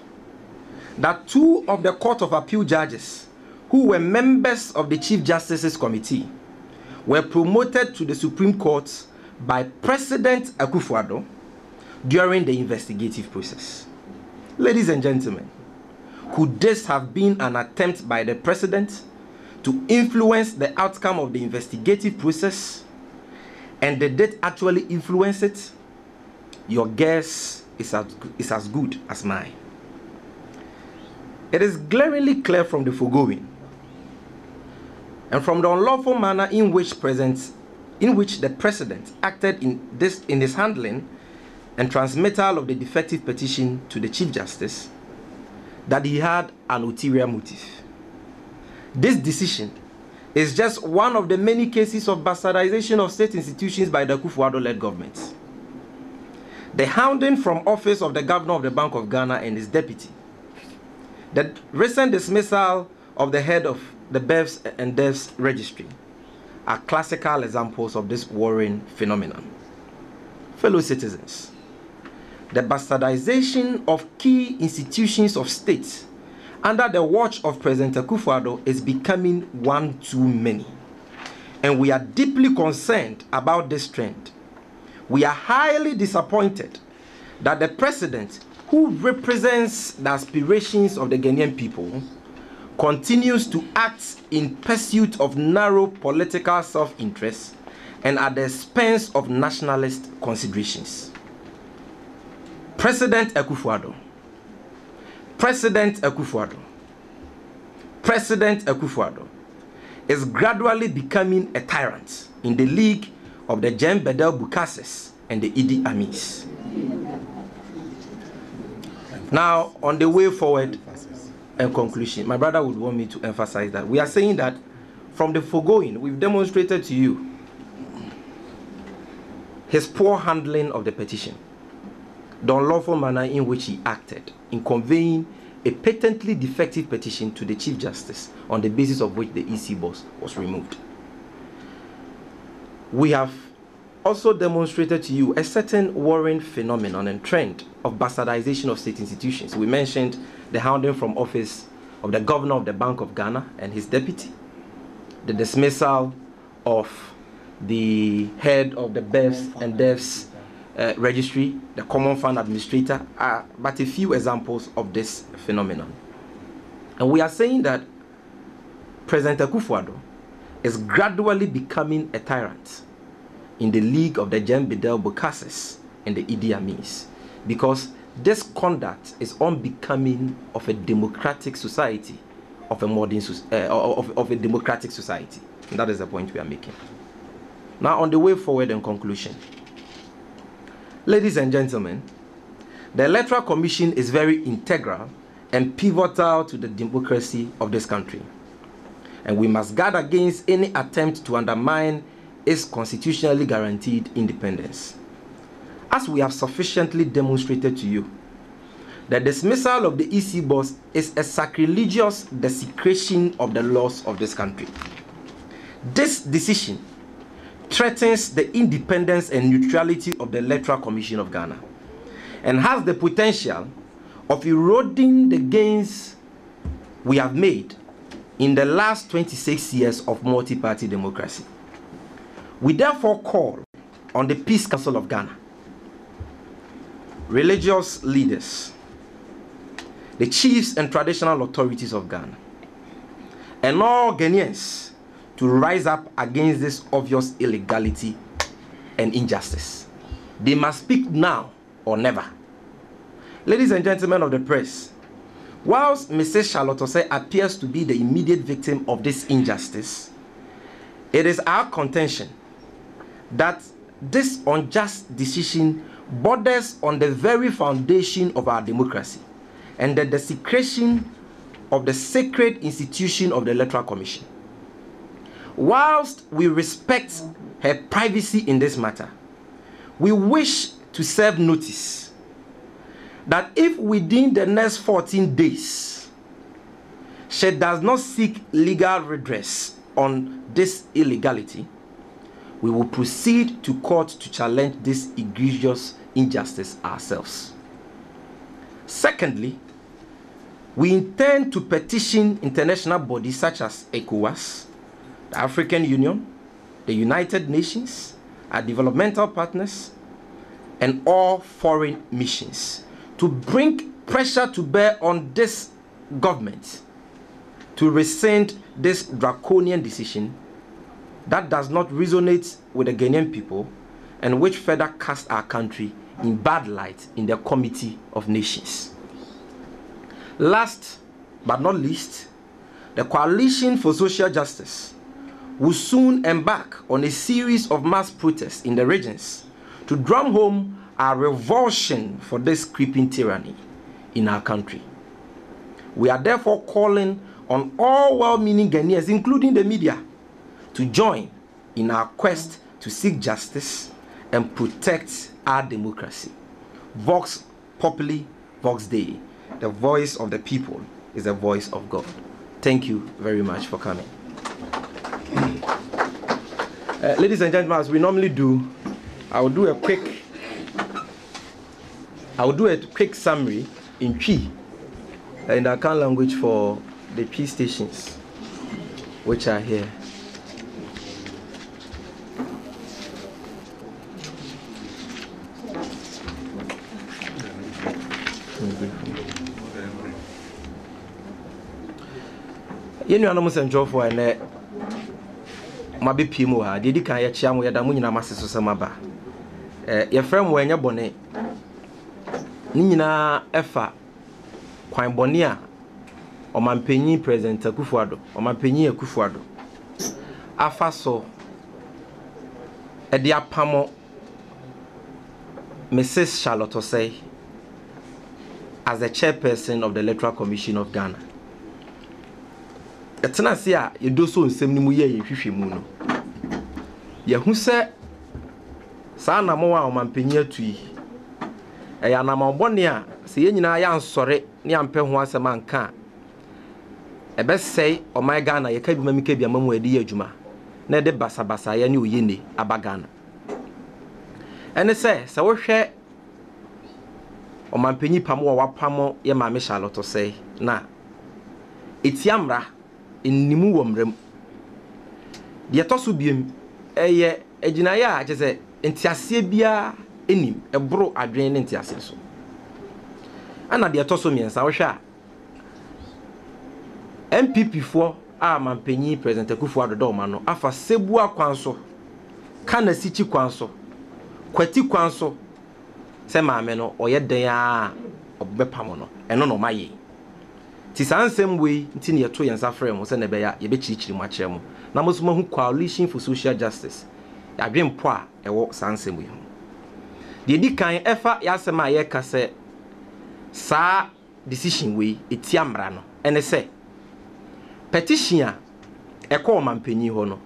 that 2 of the Court of Appeal judges who were members of the Chief Justice's Committee were promoted to the Supreme Court by President Akufo-Addo during the investigative process. Ladies and gentlemen, could this have been an attempt by the president to influence the outcome of the investigative process? And did it actually influence it? Your guess is as good as mine. It is glaringly clear from the foregoing and from the unlawful manner in which the president acted in his handling and transmittal of the defective petition to the Chief Justice that he had an ulterior motive. This decision is just one of the many cases of bastardization of state institutions by the Akufo-Addo-led government. The hounding from office of the governor of the Bank of Ghana and his deputy, the recent dismissal of the head of the births and deaths registry are classical examples of this worrying phenomenon. Fellow citizens, the bastardization of key institutions of state under the watch of President Akufo-Addo is becoming one too many, and we are deeply concerned about this trend. We are highly disappointed that the president, who represents the aspirations of the Ghanaian people, continues to act in pursuit of narrow political self-interest and at the expense of nationalist considerations. President Akufo-Addo is gradually becoming a tyrant in the league of the Jem Bedel Bukases and the Idi Amins. Now, on the way forward and conclusion, my brother would want me to emphasize that we are saying that from the foregoing, we've demonstrated to you his poor handling of the petition, the unlawful manner in which he acted in conveying a patently defective petition to the Chief Justice on the basis of which the EC boss was removed. We have also demonstrated to you a certain worrying phenomenon and trend of bastardization of state institutions. We mentioned the hounding from office of the governor of the Bank of Ghana and his deputy, the dismissal of the head of the births and deaths registry, the common fund administrator, are but a few examples of this phenomenon. And we are saying that President Akufo-Addo is gradually becoming a tyrant in the league of the Jem Bedel Bukases and the Idi Amins, because this conduct is unbecoming of a democratic society, of a modern of a democratic society. And that is the point we are making. Now, on the way forward and conclusion, ladies and gentlemen, the Electoral Commission is very integral and pivotal to the democracy of this country, and we must guard against any attempt to undermine its constitutionally guaranteed independence. As we have sufficiently demonstrated to you, the dismissal of the EC boss is a sacrilegious desecration of the laws of this country. This decision threatens the independence and neutrality of the Electoral Commission of Ghana and has the potential of eroding the gains we have made in the last 26 years of multi-party democracy. We therefore call on the Peace Council of Ghana, religious leaders, the chiefs and traditional authorities of Ghana, and all Ghanaians to rise up against this obvious illegality and injustice. They must speak now or never. Ladies and gentlemen of the press, whilst Mrs. Charlotte Osei appears to be the immediate victim of this injustice, it is our contention that this unjust decision borders on the very foundation of our democracy and the desecration of the sacred institution of the Electoral Commission. Whilst we respect her privacy in this matter, we wish to serve notice that if within the next 14 days she does not seek legal redress on this illegality, we will proceed to court to challenge this egregious injustice ourselves. Secondly, we intend to petition international bodies such as ECOWAS, the African Union, the United Nations, our developmental partners, and all foreign missions to bring pressure to bear on this government to rescind this draconian decision that does not resonate with the Ghanaian people and which further casts our country in bad light in the Committee of Nations. Last but not least, the Coalition for Social Justice will soon embark on a series of mass protests in the regions to drum home our revulsion for this creeping tyranny in our country. We are therefore calling on all well-meaning Ghanaians, including the media, to join in our quest to seek justice and protect our democracy. Vox Populi, Vox Dei. The voice of the people is the voice of God. Thank you very much for coming. Ladies and gentlemen, as we normally do, I will do a quick summary in Twi, in the Akan language for the Twi stations, which are here. Yenu anamu senjofo ene mabe pimu ha dedi kan ye chia mo yeda mu nyina maseso samaba ye frem wo enye bone ni nyina efa kwan bone a omampanyi president Akufo-Addo omampanyi Akufo-Addo afa so e dia pamo Mrs. Charlotte Osei as the chairperson of the Electoral Commission of Ghana. Etena se a yedoso nsem ni mu ye hwehwe mu no ye hu se sa na mo wa omampanyi atui e ya na mabone a se ye nyina ya nsore ne ampe ho asem anka e be sei o my Ghana ye ka bi mamika bi amamu adi adwuma na de basabasa ya ne oyene aba Ghana ene se wo hwe omampanyi pamo wa pamo ye ma me Charlotte sei na etiamra ennimu womrem de toso biem eye aginaye a gese entiase bia enim ebro adwen ne entiase so ana de toso miensa wo hwa MPP fo a mampanyi president Akufo-Addo do ma no afa sebu akwanso kana sichi kwanso kwati kwanso se maame no oye den a obepam no eno no maye ti sansem we nti ne yeto yensa frem se ne be ya ye be chirichiri mu akere mu na mosuma hu Coalition for Social Justice ya dwempo a ewo sansem we hu de di kan efa ya sema ye ka se sa decision we etiamra no ene se petition a ekọ mampanyi ho no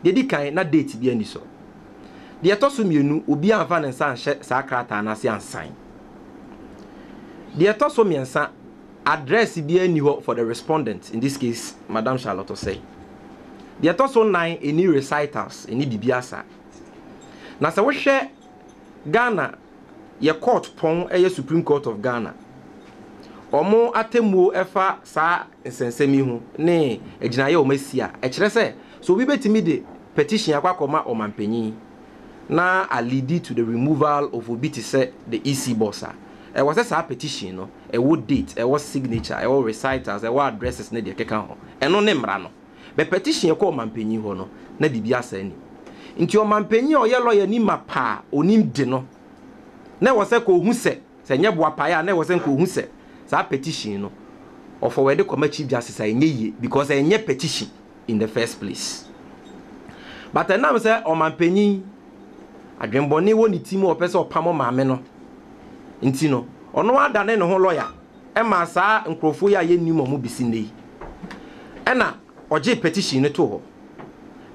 de di kan na date bi ani so de etoso mienu obi anfa ne nsa anhye sa krata na se ansan de etoso miensa address bi ani ho for the respondent, in this case Madam Charlotte Osei. The atoso 9 any recitals any bibiasa na se wo hwe Ghana ye court pon eye Supreme Court of Ghana omo atemuo efa sa nsensemi hu ne aginaye o masia e kire se so bi betimi de petition akwakoma o mampanyi na a lead to the removal of obiti se the EC bossa. E was a petition no e wo date e was signature e wo recitals e wo addresses na de keka ho e no ne mra no be petition ko mampanyi ho no na bibia asa ni nti o mampanyi o ye lawyer ni mapa onim de no na wo se ko hu se nye boa pa ya na wo se ko hu se sa petition no o forward the chief justice enye ye because enye petition in the first place but now say o mampanyi adwembone wo ni timu o pese opamo maame no nti no ono adane ne ho lawyer e ma saa nkrofo ya ye nim omo bisi nei e na oje petition ne to ho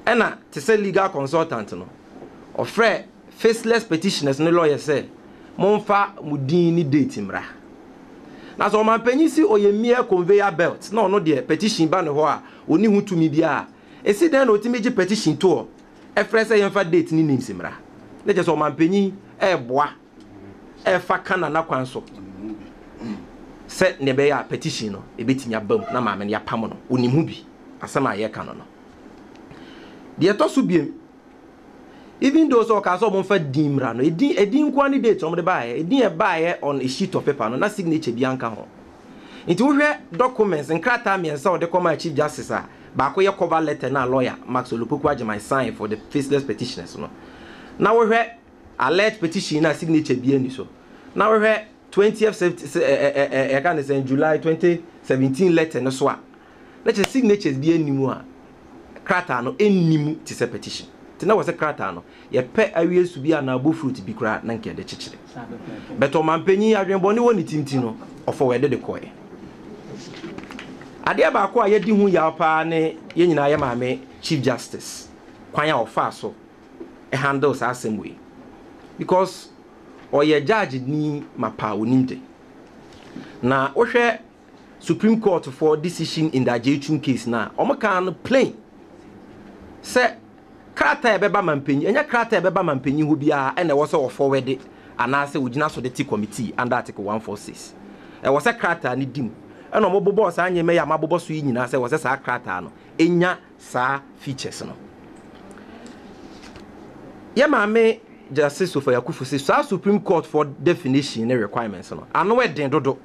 e na te se legal consultant no ofre faceless petitioners ne lawyer say monfa mudin ni date mra na so man panyisi oyemie conveyor belt na ono de petition ba ne ho a oni hu tumi bia esi den na otimeji petition to e frɛ sɛ yɛmfa date ni nim simra na je so man panyi e boa e fa kana na kwan so sɛ ne be ya petition no e betinya bam na maame ne ya pam no onim hu bi asɛm a yɛ ka no no de to so biem even though so ka so monfa dimra no edin kwa ni date omde baaye edin e baaye on a sheet of paper no na signature bi anka ho nti wo hwɛ documents nkrata miensa o de come chief justice a ba ko ye cover letter na lawyer Max Olupoku agye sign for the faceless petitioners no na wo hwɛ alert petition na signature bi ani so na wo hwɛ 20th can say July 2017 letter no so a let signatures bi animu a krata no ennimu ti se petition tina was a krata no ye pe awie su bia na abo fruit bi kra na nke de chichire beto mampanyi adwenbone woni timti no ofo wede de koye ade ba ko a ye di hu ya pa ne ye nyina ye maame chief justice kwan ya ofa so e handles assembly because oye judge ni mapa oninde na ohwe Supreme Court for decision in the Richardson case na omokan plain say krata ebeba mampanyi enya krata ebeba mampanyi hu bia ene wo so forward anase wogina so the committee under article 146 e wo se krata ni dim ena omobobo sa anye me ya mabobo so nyina se wo se sa krata no enya sa features no ye maame Justice Sofa Yakufu say so Supreme Court for definition and requirements no ano we den dodo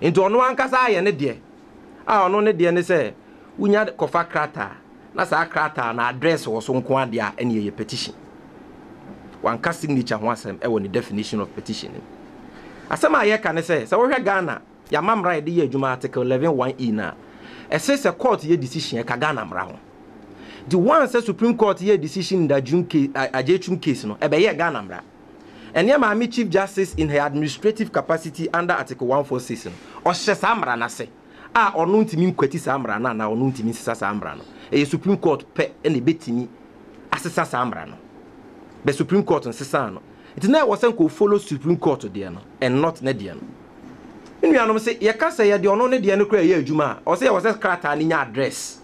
into ono ankasa aye ne de a ono ne de ne say unya kofa krata na sa krata na address wo so nko ade a ene ye petition wanka signature ho asem e woni definition of petition asem aye ka ne say wo hwe Ghana ya mamra de ye adwuma article 11(1)(e) na e say se court ye decision e ka Ghana mra ho the one say Supreme Court ye decision in the Richardson case no e be ye Ghana mra and ye maame Chief Justice in her administrative capacity under article 146 no o hye sa mra na se a ono ntimi nkwati sa mra na ono ntimi sisa sa mra no e Supreme Court pe ene betimi asesa sa mra no be Supreme Court nsesa no it na was go follow Supreme Court there no and not na there no inu anom se ye ka se ye de ono ne there no kra ye adwuma o se ye was krata ni nya address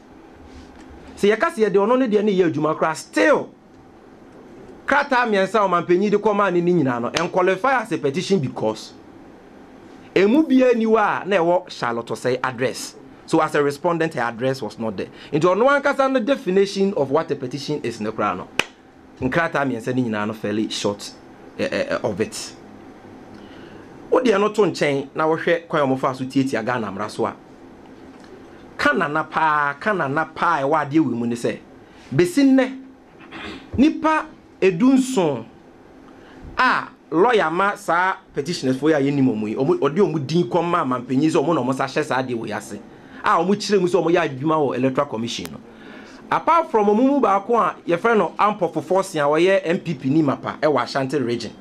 se ye ka se ye de ono ne there ne ye adwuma kra still krata miensa o mampanyi de koma ni nyina no and qualify as a petition because emu bia ni wa na e wo Charlotte say address. So as a respondent, her address was not there. Into no one can the definition of what a petition is in the crown. In Krata me and sending no fairly short of it. What they are not on chain now share quite almost to teach ya Ghana Mraswa. Kana pa wa deal with when say. Besine nipa edunson lawyer ma sa petitioners for ya yenimomu odi omu din koma mampanyi so omo no mo sa hye sa de we ase omu kire mu so omo ya adwuma wo electoral commission no apart from omu ba ko a ye friend no ampo for force ya we MPP ni mapa e wa Ashanti region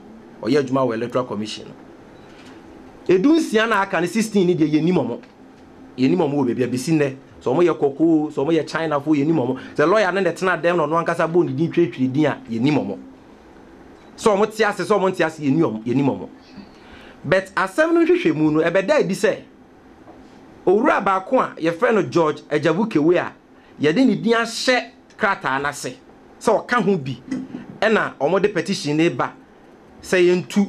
o ya adwuma wo electoral commission no edunsia na aka ne 16 ni de yenimomo wo bebia besine so omo ye koko so omo ye China fo yenimomo the lawyer na tena dem no ankasa bo ni din twetwe din a yenimomo so omo tiase so omo tiase yenimomo but asem no hwehwe mu no ebeda edi se owura ba ko a ye friend no George Ajabukewe a ye de ni din ahye krata na se so o ka ho bi e na omo de petition ne ba se yentu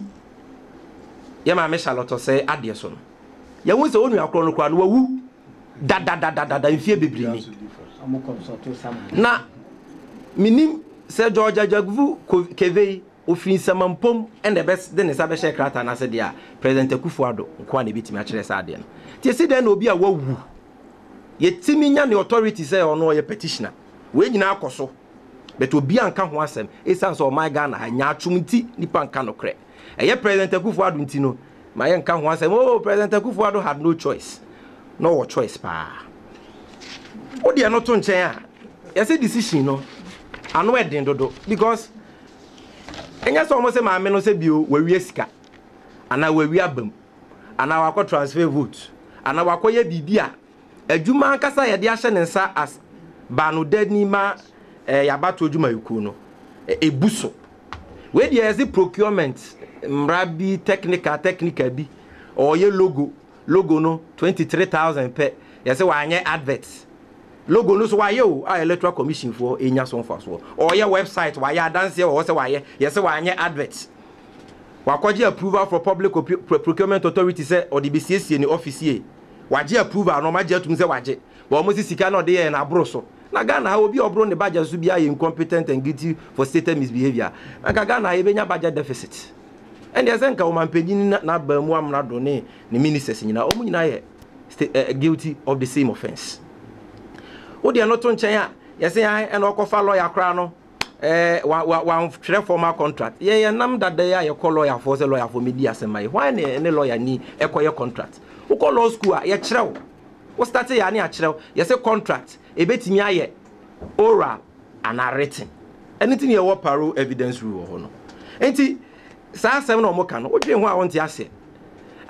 ye ma me Charlotte se ade so no ye won se onu akro no kwa no wawu da mfie bebre ni na minim se George Ajabukewe ofin samampom and the best then is a better krata na se dia President Akufo-Addo nko na betimi a kire sa ade no tie se den na obi a wawu yetimi nya ne authority say ono ye petitioner we nyina akoso but obi anka ho asem esan so my Ghana anya atwumti nipa nka no kre eye President Akufo-Addo nti no ma ye nka ho asem oh President Akufo-Addo had no choice no choice pa o dia no to nchen a ye say decision no ano e den dodo because enya so mo se maame no se bio wawie sika ana wawie abam ana wakọ transfer vote ana wakọ ye bibia adwuma nkasa ye de ahye ne nsa as banu dani ma yabato adwuma yiku no ebuso we dey as procurement mrabi technical bi or ye logo no 23,000 per ye say wa anye advert logo no so wa ye o electoral commission for enya so mfa so or ye website wa ye adanse o say wa ye say wa anye advert wakoje approval for public procurement authority say or the BCC ni office ye waje approval no ma je atum say waje bo mo sika no de ye na bro so na Ghana obi obro ne budget so bia incompetent and guilty for stated misbehavior aka Ghana ye benya budget deficit and there senka o manpagini na ba mu amna do ne ministers nyina o mu nyina ye guilty of the same offense o de no to nchen a ye say and okofa lawyer kra no one formal contract ye nam that day ye call lawyer for say lawyer for media asema why ne lawyer ni ekoye contract wo call law school a ye kirew wo start ya ne a kirew ye say contract e betimi aye oral and written anything ye wo paro evidence rule ho no enti sa asem na omoka no wo dwen ho a wonte ase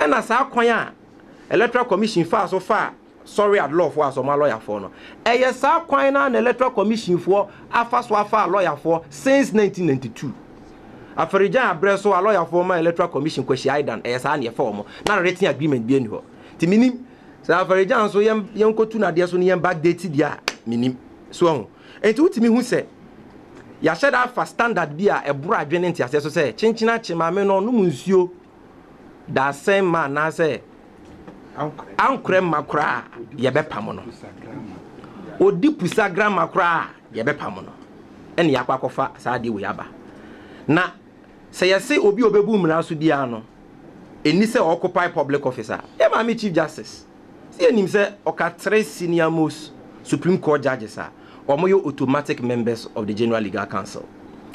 e na sa kwan a electoral commission fa so fa sorry at law for asoma lawyer for no eye sa kwan na electoral commission for afa so afa lawyer for since 1992 afarijan abreso a lawyer for ma electoral commission kwashi aidan eye sa na ye form na written agreement bi ani ho ti minim sa afarijan so yem kotu na de so ne yem backdate dia minim so ho enti utimi hu se ya sheda fa standard bi a ebro adwene nti ase so se chinchina chimame no no munsuo da same man na se ankrem makra ye bepam no odi pusagram makra ye bepam no ene yakwa kofa sa de we aba na se yesi obi obebu mra so dia no eni se occupy public officer e ma me chief justice se enim se oka 3 senior most supreme court judges are omoyo automatic members of the general legal council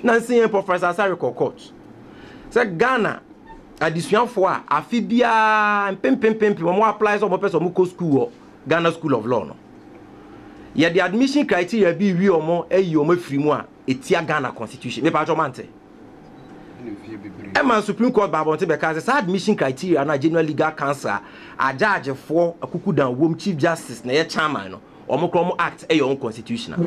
na senior professor Asari court se Ghana adisuanfo a afibia pempempempe mo apply so mo person mo go school Ghana School of Law no ye the admission criteria bi wi omo eyi omo free mu a etia Ghana constitution me pa cho mante Emma Supreme Court babonte be ka say admission criteria na general legal council a judge for akukudan wom chief justice na ye chairman no omo kro mo act e your constitutional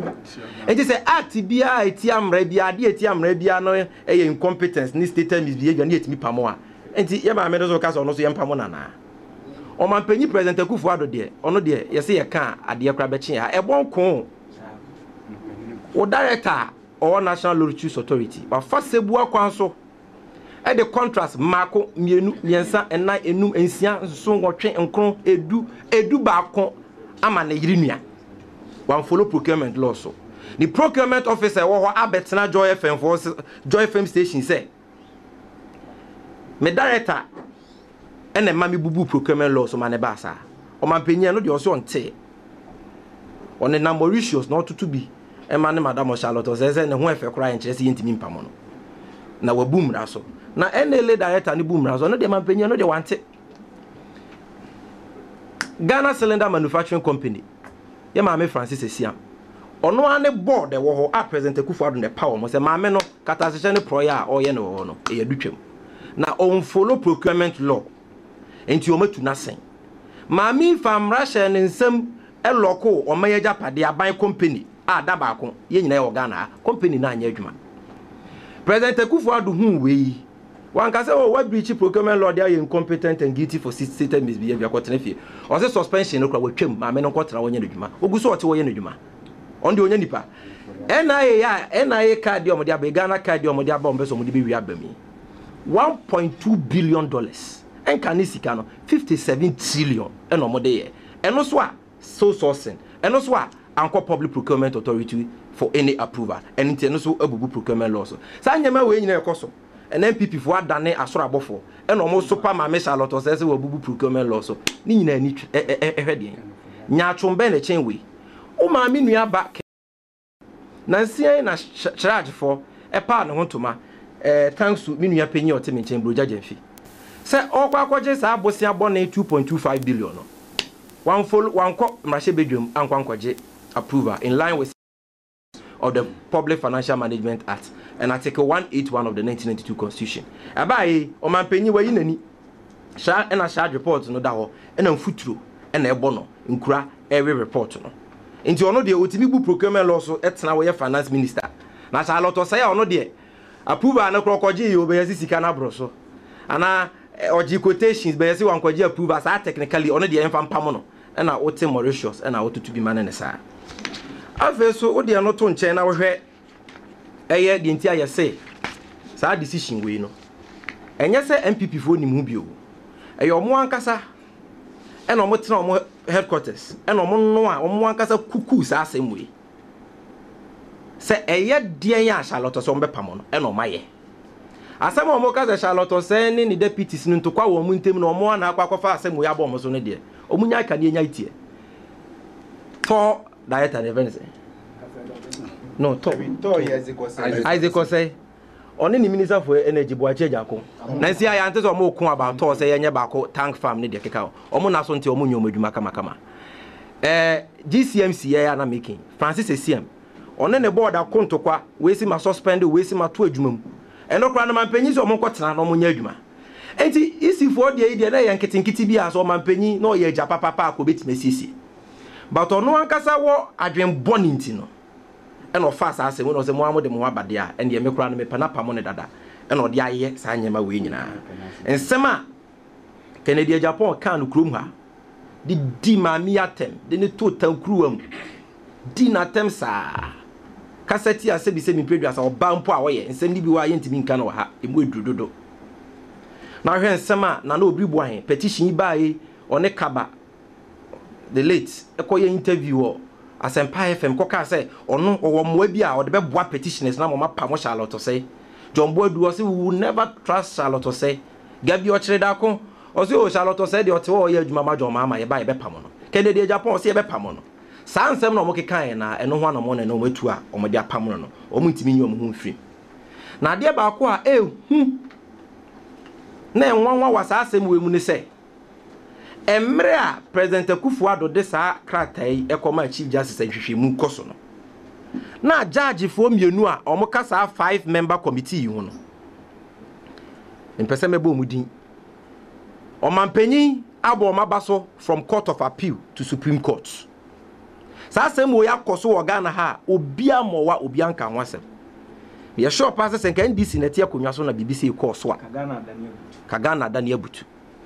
enti say act bia etia mra bia de etia mra bia no e incompetence ni stated misbehavior ni etimi pamo a enti ye ma me do ka so no so ye mpamo nana o man panyi president Akufo-Addo de ono de ye se ye ka ade kra be chen ha e bon ko o director or National Lottery Authority ba fa sebu akwan so e de contract mako mienu yensa ena enum ensia nso nwotwe nkron edu ba ko ama na yiri nua one follow procurement law so the procurement officer wo ho abetena Joy FM station say me director ene ma me bubu procurement law so ma ne ba sa o ma panyin no de o so nte one na Mauritius na otutu bi e ma ne madam Charlotte say ne ho efe kora en kire se yentimi mpamo no na wabum ra so na NLA director ni bum ra so no de ma panyin no de wante Ghana Cylinder Manufacturing Company ye ma me Francis Esiam ono ane board e wo ho a president Akufo-Addo ne power mo se ma me no katasese ne proye a oye ne wo no e yadutwam na on follow procurement law enti o matu na sen ma mi fam rasha ne nsam e loko o ma yaja pade aban company a da ba ko ye nyina e Ghana company na anya adwuma president Akufo-Addo hu we one can say, oh, what breach procurement law, they are incompetent and guilty for stated misbehavior. Or say suspension, no crowd, my men on quarter on Yenujuma. Oguso to Yenujuma. On the Onyanipa. NIA card, the Omodia, Ghana card, the Omodia bombers on the Biabemi. $1.2 billion. And Canisicano, 57 trillion. And Omode. And also, so sourcing. And also, Anchor Public Procurement Authority for any approval. And international Abubu procurement law. So, Sanyama way in a coso. And MPP for dane asora bofo and almost super ma me Charlotte say we bubu procurement law so ni nyina ni ehwede nya twombe na chenwe o ma me nua ba na nsia na charge for e pa no hontoma thanks to me nua panyi o te me chen broja jamfi say okwakoje sa abosia bone 2.25 billion no one ko mrahye bedwam ankwankwaje approval in line with of the Public Financial Management Act and Article 181 of the 1992 Constitution. Abaye, Omanpenyi wa yinani. Sha and a charge report no daho, and a futuro, and a bono, in cra every report no. Into ono de otimibu procurement law so etna we finance minister. Na sha lot say ono de approve an krokoji yo be sika na bro so. Ana oji quotations be say wan kwaji approve as technically ono de emfa mpam no. Na wote Mauritius na wote to be man ne sa. Afa so wo de no to nche na wo hwe eye de ntia ye say sa decision we no. Enye se MPP fo nim hu bio. Eye omo ankasa e na omo tena omo headquarters e na omo no a omo ankasa kuku sa asemwe. Se eye de ya Charlotte so mbepam no e na omaye. Asem omo ka se Charlotte se ni deputies ni ntokwa wo mu ntem na omo na akwa akwa asemwe ya bo omo so ne de. Omunya ka ne nya itie. To diet and events. No, to Isaac say. Only the Minister for Energy Boache Jako. Nancy I antes or more con about to say any bako tank farm need the cacao. Omuna sonti omunyo meduma. GCMC na making. Francis CM. On the board a conto qua, wasting my suspend, wasting my 2 jumum. And no crown man pennies or monquatana no munyajuma. And isi for the idea that yan getting kitty bias or man penny no ye japapa could bit messi. But on no one casa war I dream bonintino. And of fast as one of the Mohammed de Moabadia and the Mecran me panapa monedada and or the aye sanyama winina. And Sema Kennedy Japan can krumha. The dima miatem, the total cruum. Dinatem sa. Cassette as said semi previous or bampo away and send you why to be canoa in wood do. Now here Sema Nano Briboin petition by on a caba. The late a quiet interviewer. As Empire FM Coca say, or no, or Mwebia or the bad petitioners now, my Pamo Charlotte to say. John Boyd was we will never trust Charlotte to say. Gabi or Chedako, or so Charlotte said, your 2 years, Mamma John Mamma, buy a bepamono. Kennedy Japan say a bepamono. Sans them no Mokikaina, and no one among no way to or my dear Pamono, or Multiminium home free. Now, dear Bakwa, Then one was asking we say. Emrea President Kufuado de sa kratai ekoma Chief Justice Nhwehwemu koso no. Na judge fo mienu a omoka sa 5-member committee hu no. Mpese mebo mudin. Omampanyin abo mabaso from Court of Appeal to Supreme Court. Sa asem wo yakoso wo Ghana ha obi amowa obi anka ho asem. Ye sure pass senka NDC na tie akonwa so na BBC course a. Kagana Daniel Butu.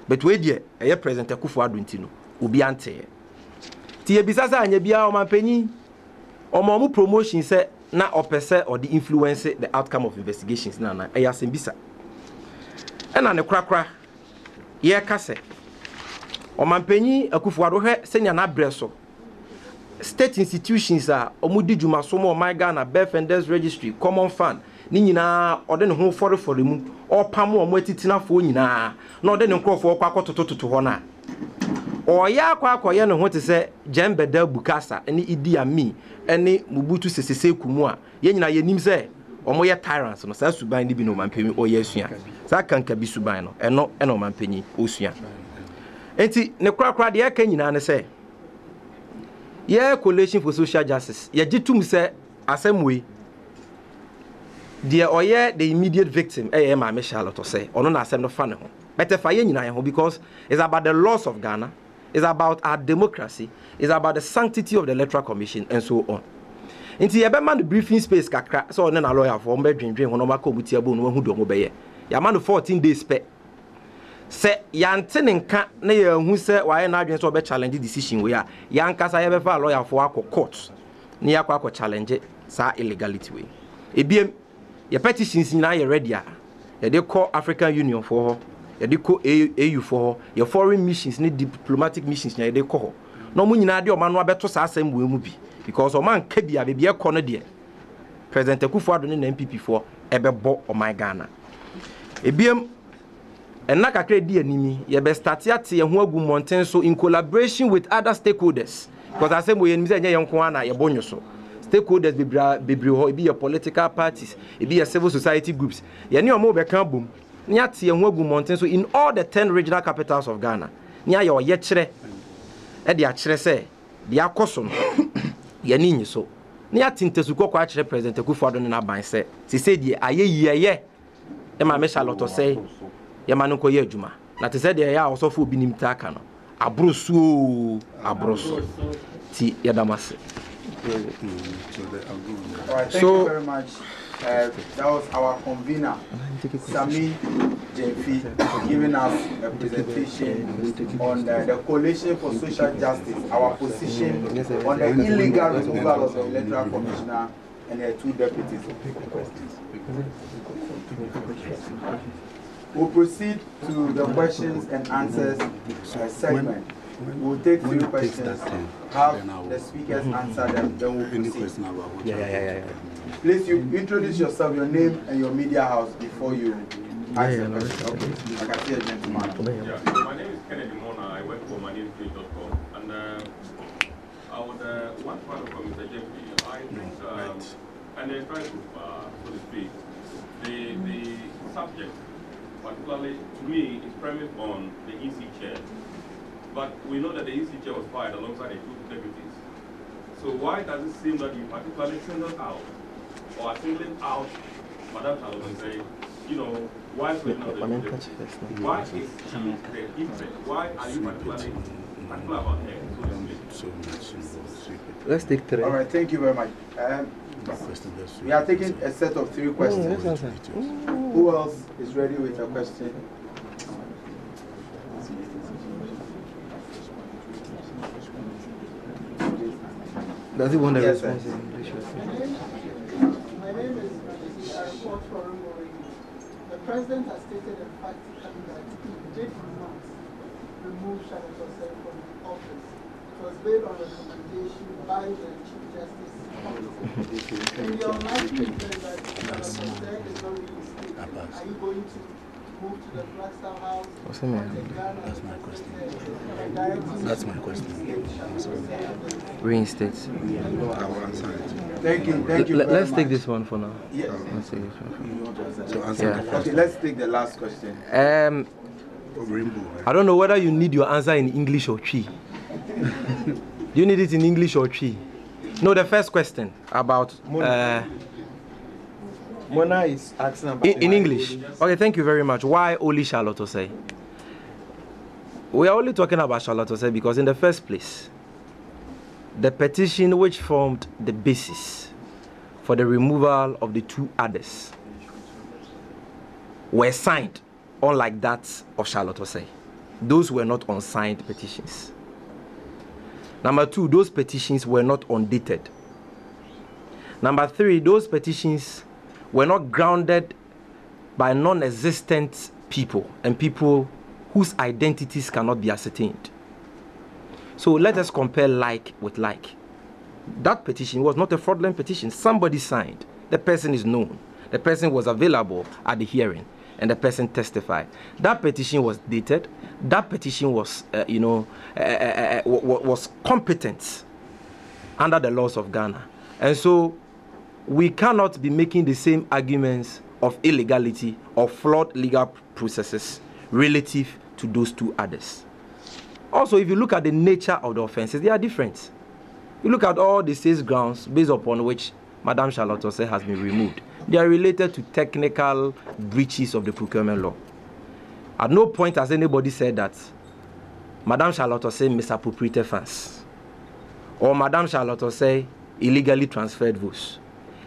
But we dear, a President Kufuado ntino, obi ante. Ti ebisasa anya bia o mampanyi, o mamu promotion se na opese or the influence the outcome of investigations na eya sembisa. Ena ne krakra ye ka se o mampanyi Kufuado hwe senya na breso. State institutions a omudi djuma so mo my Ghana Birth and Death Registry Common Fund ni nyina ode ne ho for mu opam o matitina fo nyina na ode ne nkrofo kwa akotototo ho na oya akwa ne ho te se Jembeda Bukasa ni Idi Amin ene Mubutu Sesese Kumu a ye nyina ye nim se omo ye tyrants no sa suban ni bi no mampemi o ye asua sa kanka bi suban no eno mampeni osua enti ne krakra de aka nyina ne se ye coalition for social justice ye gitum se asemwe the oye the immediate victim ma Charlotte say ono na asem no fa ne ho better fa ye nyina ye ho because it's about the laws of Ghana, it's about our democracy, it's about the sanctity of the Electoral Commission and so on. Inti ye be man the briefing space kakra so ono na lawyer for mbe dwendwen ho no maka omuti abo no hu do mo be ye ya man 14 days pe se yante ne nka na ye hu se waye na adwen so be challenge decision we a yankasa ye be fa lawyer for akọ court ni akọ challenge sa illegality we ebiem your petitions na you ready a they call African Union for they call AU for your foreign missions need diplomatic missions na they call no mu nyina de o man no abeto sa asem we mu bi because o man ka bia be e kọ no de President Kufuado ne MPP for ebebo o my Ghana ebiem enna kakra di animi ye be start ate ye ho agu mountain so in collaboration with other stakeholders because asem we nim se nye yenko ana ye bonyo so stakeholders be ho e be your political parties e be your civil society groups ye ne omo be kan bom ni ate ye ho agu mountain so in all the 10 regional capitals of Ghana ni aye oye kire e de a kire se de akoso no ye ni nyi so Near Tintes who quite represent a good for an aban say. She said, ye, ye, Emma Meshalot say, Yamanuko Yejuma. Not to say they are also for being takano. Abrusu, Abrusu. Ti Yadamase. Alright, thank you very much. That was our convener, Sami Jemfi, giving us a presentation on the Coalition for Social Justice, our position on the illegal removal of the Electoral Commissioner and the 2 deputies. We'll proceed to the questions and answers segment. We'll take 3 questions, have the speakers answer them, then we'll proceed. Please, you introduce yourself, your name and your media house before you ask the question. Okay. I can see a gentleman. My name is Kennedy Mona. I work for MyNamePage.com. And I would want to follow from Mr. Jeffrey. I think, and they're trying to, so to speak, the subject, particularly to me, is premised on the EC chair. But we know that the EC chair was fired alongside the 2 deputies. So why does it seem that you particularly singled out or are singling out Madam Charlotte and say, you know, why is it not the deputies? Why is she the interest? Why are you particular about her? Let's take 3. All right, thank you very much. We are taking a set of 3 questions. Who else is ready with a question? Does he want a response? My name is I report for The President has stated emphatically that he did not remove Charlotte Osei from office. It was made on recommendation by the Chief Justice Committee. In the unlikely event that Charlotte Osei is not reinstated, are you going to move to the Flagstaff House? That's my question. That's my question. Reinstate. Thank you. Thank you. Let's take this one for now. Yes. Let's take this one. So answer the first. Okay, let's take the last question. I don't know whether you need your answer in English or Twi. Do you need it in English or Twi? No, the first question about Mona is asking about in English. Okay, thank you very much. Why only Charlotte Osei? We are only talking about Charlotte Osei because in the first place, the petition which formed the basis for the removal of the 2 others were signed, unlike that of Charlotte Osei. Those were not unsigned petitions. Number 2, those petitions were not undated. Number 3, those petitions were not grounded by non-existent people and people whose identities cannot be ascertained. So let us compare like with like. That petition was not a fraudulent petition. Somebody signed. The person is known. The person was available at the hearing, and the person testified. That petition was dated. That petition was, was competent under the laws of Ghana. And so we cannot be making the same arguments of illegality or flawed legal processes relative to those 2 others. Also, if you look at the nature of the offenses, they are different. You look at all the 6 grounds based upon which Madam Charlotte Osei has been removed. They are related to technical breaches of the procurement law. At no point has anybody said that Madam Charlotte Osei misappropriated funds or Madam Charlotte Osei illegally transferred votes.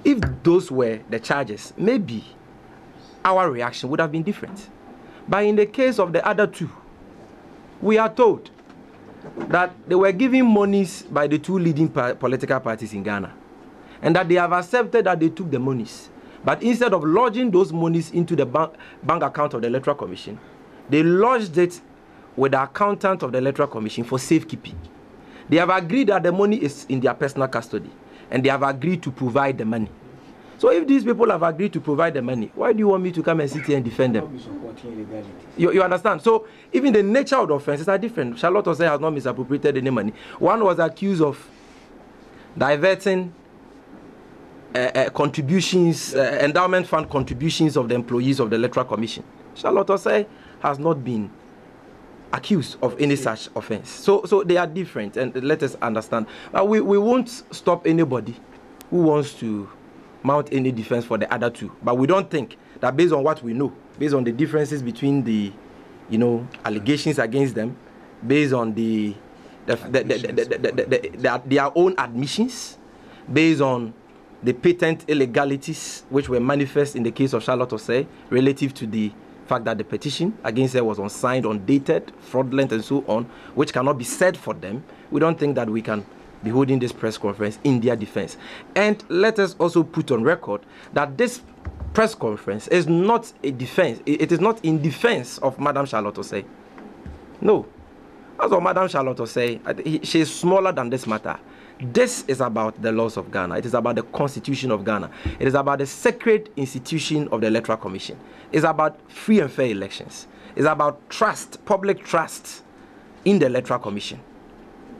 If those were the charges, maybe our reaction would have been different. But in the case of the other 2, we are told that they were given monies by the 2 leading political parties in Ghana, and that they have accepted that they took the monies. But instead of lodging those monies into the bank account of the Electoral Commission, they lodged it with the accountant of the Electoral Commission for safekeeping. They have agreed that the money is in their personal custody, and they have agreed to provide the money. So if these people have agreed to provide the money, why do you want me to come and sit here and defend them? You understand? So even the nature of the offenses are different. Charlotte Osei has not misappropriated any money. One was accused of diverting contributions, endowment fund contributions of the employees of the Electoral Commission. Charlotte Osei has not been accused of any such offense. So they are different, and let us understand. We won't stop anybody who wants to mount any defense for the other two. But we don't think that based on what we know, based on the differences between the, allegations against them, based on their own admissions, based on the patent illegalities which were manifest in the case of Charlotte Osei relative to the fact that the petition against her was unsigned, undated, fraudulent, and so on, which cannot be said for them, we don't think that we can be holding this press conference in their defense. And let us also put on record that this press conference is not a defense. It is not in defense of Madam Charlotte Osei. No. As for Madam Charlotte Osei, she is smaller than this matter. This is about the laws of Ghana. It is about the Constitution of Ghana. It is about the sacred institution of the Electoral Commission. It's about free and fair elections. It's about trust, public trust in the Electoral Commission.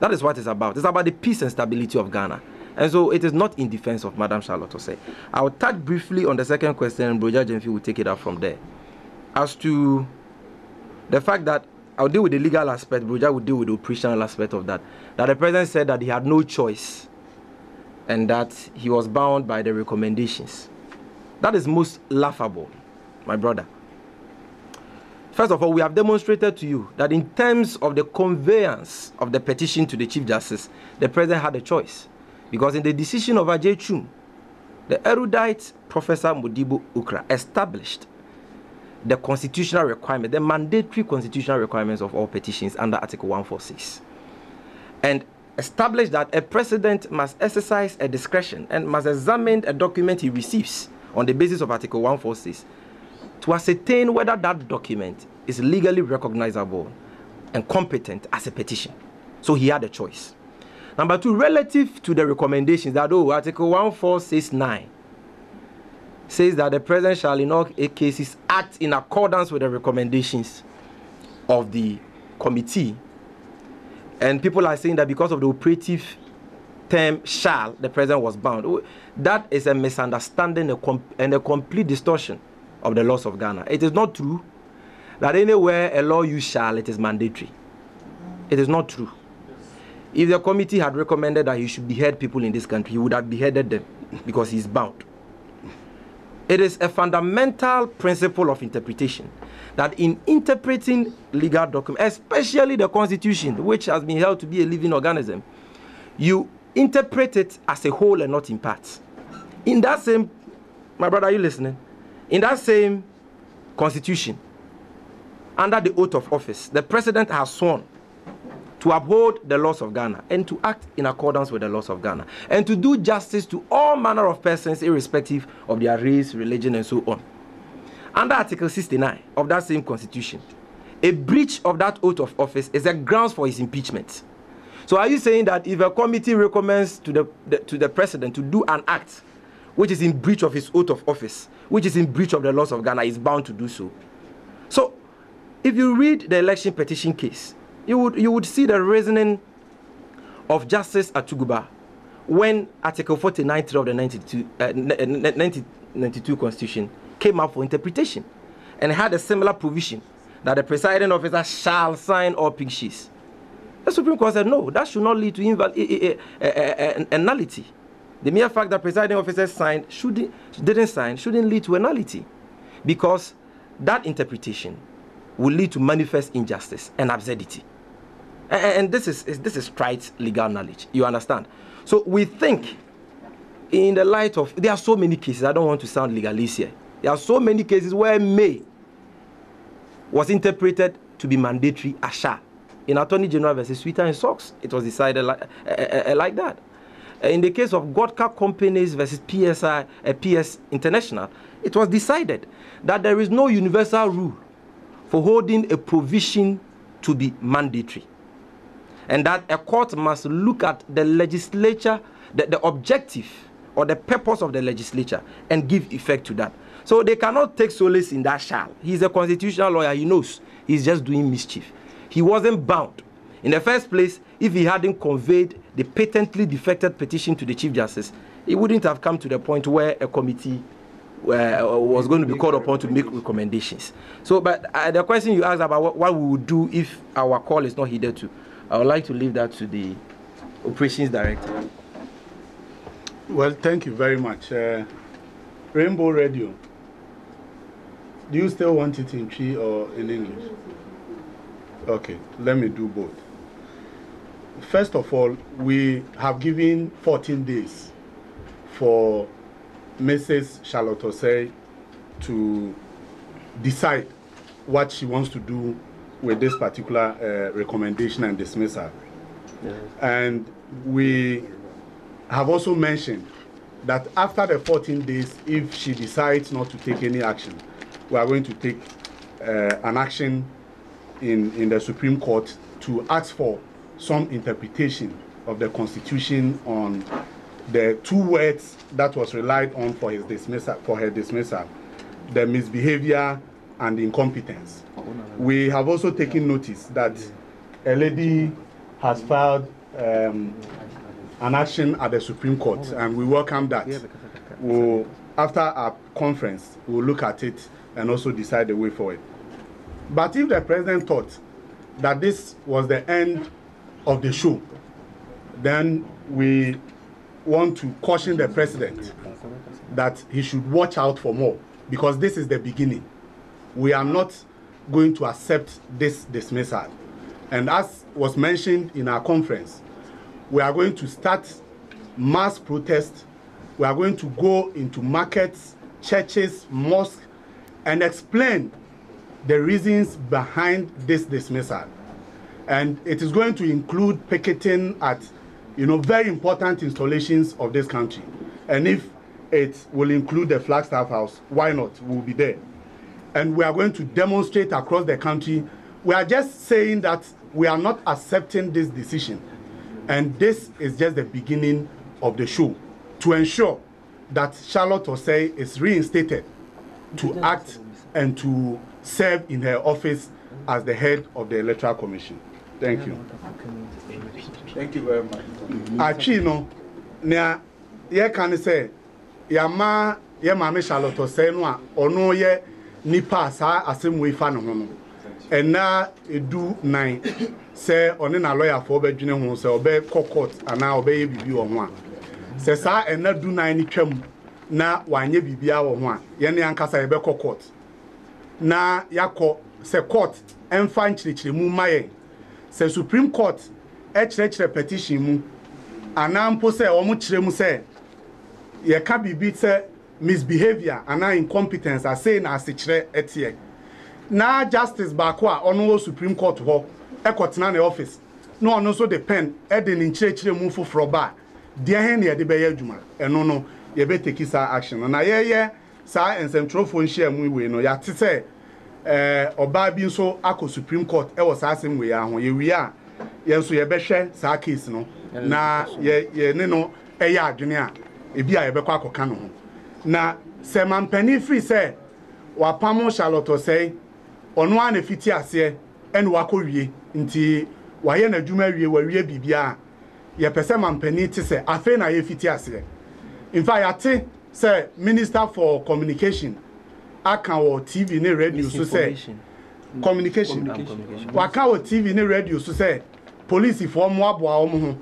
That is what it's about. It's about the peace and stability of Ghana. And so it is not in defense of Madam Charlotte Osei. I will touch briefly on the second question, and Broja Jemfi will take it up from there. As to the fact that I'll deal with the legal aspect, Broja will deal with the operational aspect of that. That the president said that he had no choice and that he was bound by the recommendations. That is most laughable, my brother. First of all, we have demonstrated to you that in terms of the conveyance of the petition to the Chief Justice, the president had a choice. Because in the decision of Ajay Chum, the erudite Professor Modibo Ukra established the constitutional requirement, the mandatory constitutional requirements of all petitions under Article 146. And established that a president must exercise a discretion and must examine a document he receives on the basis of Article 146 to ascertain whether that document is legally recognizable and competent as a petition. So he had a choice. Number two, relative to the recommendations that, Article 1469 says that the president shall in all cases act in accordance with the recommendations of the committee. And people are saying that because of the operative term shall, the president was bound. That is a misunderstanding and a complete distortion of the laws of Ghana. It is not true that anywhere a law use shall, it is mandatory. It is not true. If the committee had recommended that he should behead people in this country, he would have beheaded them because he is bound. It is a fundamental principle of interpretation that in interpreting legal documents, especially the Constitution, which has been held to be a living organism, you interpret it as a whole and not in parts. In that same, my brother, are you listening? In that same Constitution, under the oath of office, the president has sworn to uphold the laws of Ghana and to act in accordance with the laws of Ghana and to do justice to all manner of persons irrespective of their race, religion, and so on. Under Article 69 of that same Constitution, a breach of that oath of office is a grounds for his impeachment. So are you saying that if a committee recommends to the president to do an act which is in breach of his oath of office, which is in breach of the laws of Ghana, is bound to do so? So if you read the election petition case, you would see the reasoning of Justice Atuguba when Article 49.3 of the 1992 Constitution came up for interpretation and had a similar provision that the presiding officer shall sign all pink sheets. The Supreme Court said, no, that should not lead to a nullity. The mere fact that presiding officer didn't sign shouldn't lead to a nullity, because that interpretation will lead to manifest injustice and absurdity. And this is trite legal knowledge. You understand? So we think, in the light of, there are so many cases, I don't want to sound legalist here. There are so many cases where may was interpreted to be mandatory as shall. In Attorney General versus Sweeter and Socks, it was decided like that. In the case of Godka Companies versus PS International, it was decided that there is no universal rule for holding a provision to be mandatory, and that a court must look at the legislature, the objective or the purpose of the legislature, and give effect to that. So they cannot take solace in that shall. He's a constitutional lawyer. He knows he's just doing mischief. He wasn't bound. In the first place, if he hadn't conveyed the patently defected petition to the Chief Justice, it wouldn't have come to the point where a committee was going to be called upon to make recommendations. So, but the question you asked about what we would do if our call is not heeded to, I would like to leave that to the Operations Director. Well, thank you very much. Rainbow Radio. Do you still want it in Twi or in English? Okay, let me do both. First of all, we have given 14 days for Mrs. Charlotte Osei to decide what she wants to do with this particular recommendation and dismissal. Yes. And we have also mentioned that after the 14 days, if she decides not to take any action, we are going to take an action in the Supreme Court to ask for some interpretation of the Constitution on the two words that was relied on for his dismissal, her dismissal, the misbehavior and incompetence. We have also taken notice that a lady has filed an action at the Supreme Court, and we welcome that. After our conference, we'll look at it and also decide the way forward. But if the president thought that this was the end of the show, then we want to caution the president that he should watch out for more, because this is the beginning. We are not going to accept this dismissal. And as was mentioned in our conference, we are going to start mass protests. We are going to go into markets, churches, mosques, and explain the reasons behind this dismissal. And it is going to include picketing at, very important installations of this country. And if it will include the Flagstaff House, why not? We'll be there. And we are going to demonstrate across the country. We are just saying that we are not accepting this decision. And this is just the beginning of the show to ensure that Charlotte Osei is reinstated to act and to serve in her office as the head of the Electoral Commission. Thank you. Thank you very much. Achino, na ye can say, Yama, Yama Charlotte Osei no ono ye nipa sa asem we fa no ho. And na edu 9 say oni na lawyer for obedwene ho say obe court ana obe ye bibi wo ho a. Say sa and na du 9 ni twam na wanye bibia wo ho a. Ye ne ankasa ye be court. Na yakọ se court emfa nchirichiri mu maye se Supreme Court chire petition mu anampo se omo chire mu se ye ka bibi se misbehavior ana incompetence ase na ase chire etie na justice baako a ono Supreme Court ho ekotena na office no ono so the pen de ni chire mu foforo ba de hen ne de be ya adwuma eno no ye be take sa action na ye sa ensentropho nhia mu we no ya tese oba bi nso akọ Supreme Court e was asem we ya ho ye wi a ye nso ye behwe sa case no na ye ne no eya adwene a ebi a ye bekọ akoka no ho na se mampani free se wapamo Charlotte Osei ono a na fiti ase ene wakọwie nti waye na adwuma wie wawie bibia ye pese mampani tese afa na ye fiti ase in fact yate say Minister for Communication akawo TV ne radio so say communication wakawo TV ne radio so say police for mo aboa wo ho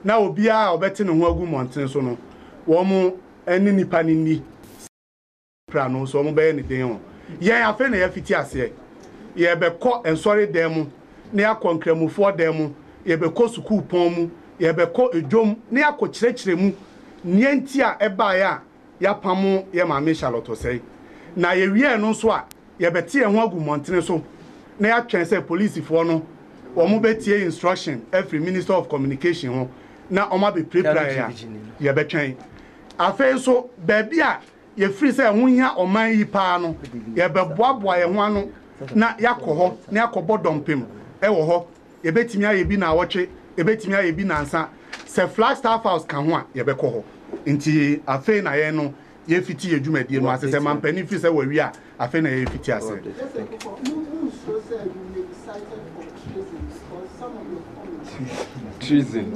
na obi a obete ne ho agu monten so no wo mo eni nipa ni pra no so mo be ne den ho ye afa na ye fiti ase ye be ko ensori dem mu ne akonkramufo dem mu ye be ko school pon mu ye be ko edwom ne akokyerɛkyerɛ mu nienti a eba ya pamo ye maame Charlotte Osei na ye wie no so a ye bete ye ho agu montene so na ya twɛn sɛ police fo no wo mo betie instruction every Minister of Communication ho na o ma be prepare ya ye betwɛn afei so baabi a ye free sɛ ho hia oman yi paa no ye beboaboa ye ho ano na yakɔ hɔ na yakɔbɔ dɔmpem ɛwɔ hɔ ye betimi aye bi na awɔtwe ye betimi aye bi na nsa sɛ Flagstaff House ka ho a ye bɛkɔ hɔ nti afei na ye no ye fiti edwumadie no asese mampani fi se wawi a afi na ye fiti ase treason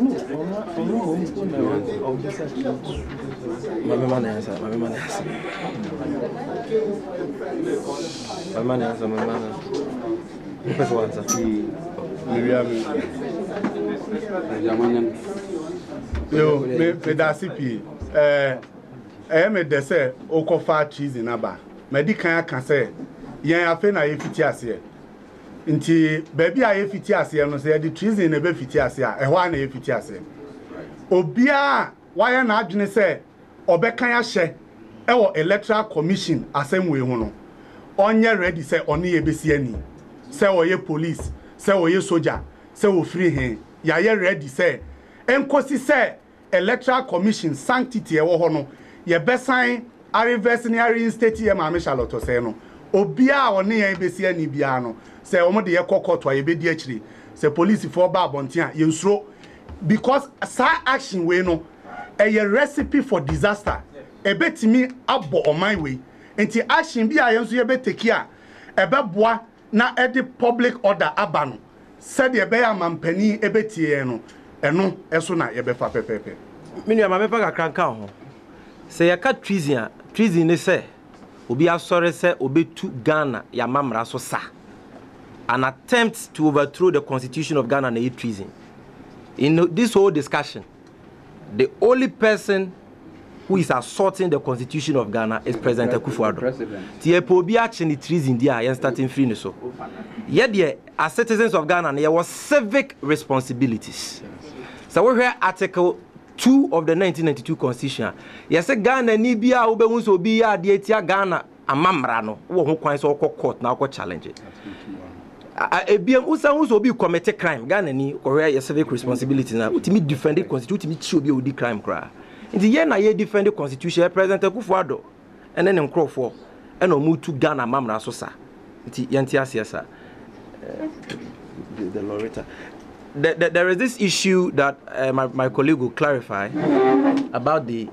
mama yo me da CP me de say okofa treason aba medical can say yen afa na ye fiti ase nti baby a ye fiti ase no say the treason na be fiti ase a ehwa na ye fiti ase obia why na adwene say obekan ya hye ewo electoral commission assemwe hu no onye ready say oni ye besi ani say oye police say oye soldier say o free hen ya ye ready say enkosi say electoral commission sanctity ewo ho no ye besan a reverse ni reinstate ye ma me Charlotte say no obia oni ye besi ani bia no say omo de ye kokoto ye be di akiri say police for ba abonten a ye nsuro because sa action we no a recipe for disaster ebetimi abo oman we enti action bi a yenso ye beteki a ebeboa na edi public order aba no said ye be amampani ebetie no eno eso na ye befa pepepe menu amamepa kakranka ho say ye ka treason ne say obi asore say obetu Ghana ya mamra so sa an attempt to overthrow the constitution of Ghana na treason. In this whole discussion, the only person who is assaulting the constitution of Ghana is President Akufo-Addo. Tie pobi action treason dia yen starting free no so. Yet as citizens of Ghana there was civic responsibilities. So we hear Article 2 of the 1992 Constitution. Yes, Ghana ni bia obehu so bi ya de tia Ghana amamra no wo ho kwan so court na challenge it. Ebiam usa so be commit crime Ghana ni where your civic responsibility na ultimate defend the constitution ultimate show be odi crime kra nti ye na ye defend the constitution President Akufo-Addo ene ne nkrofo ene omutu Ghana mamra so sa nti yenti asiasa the Loretta there is this issue that my colleague will clarify about the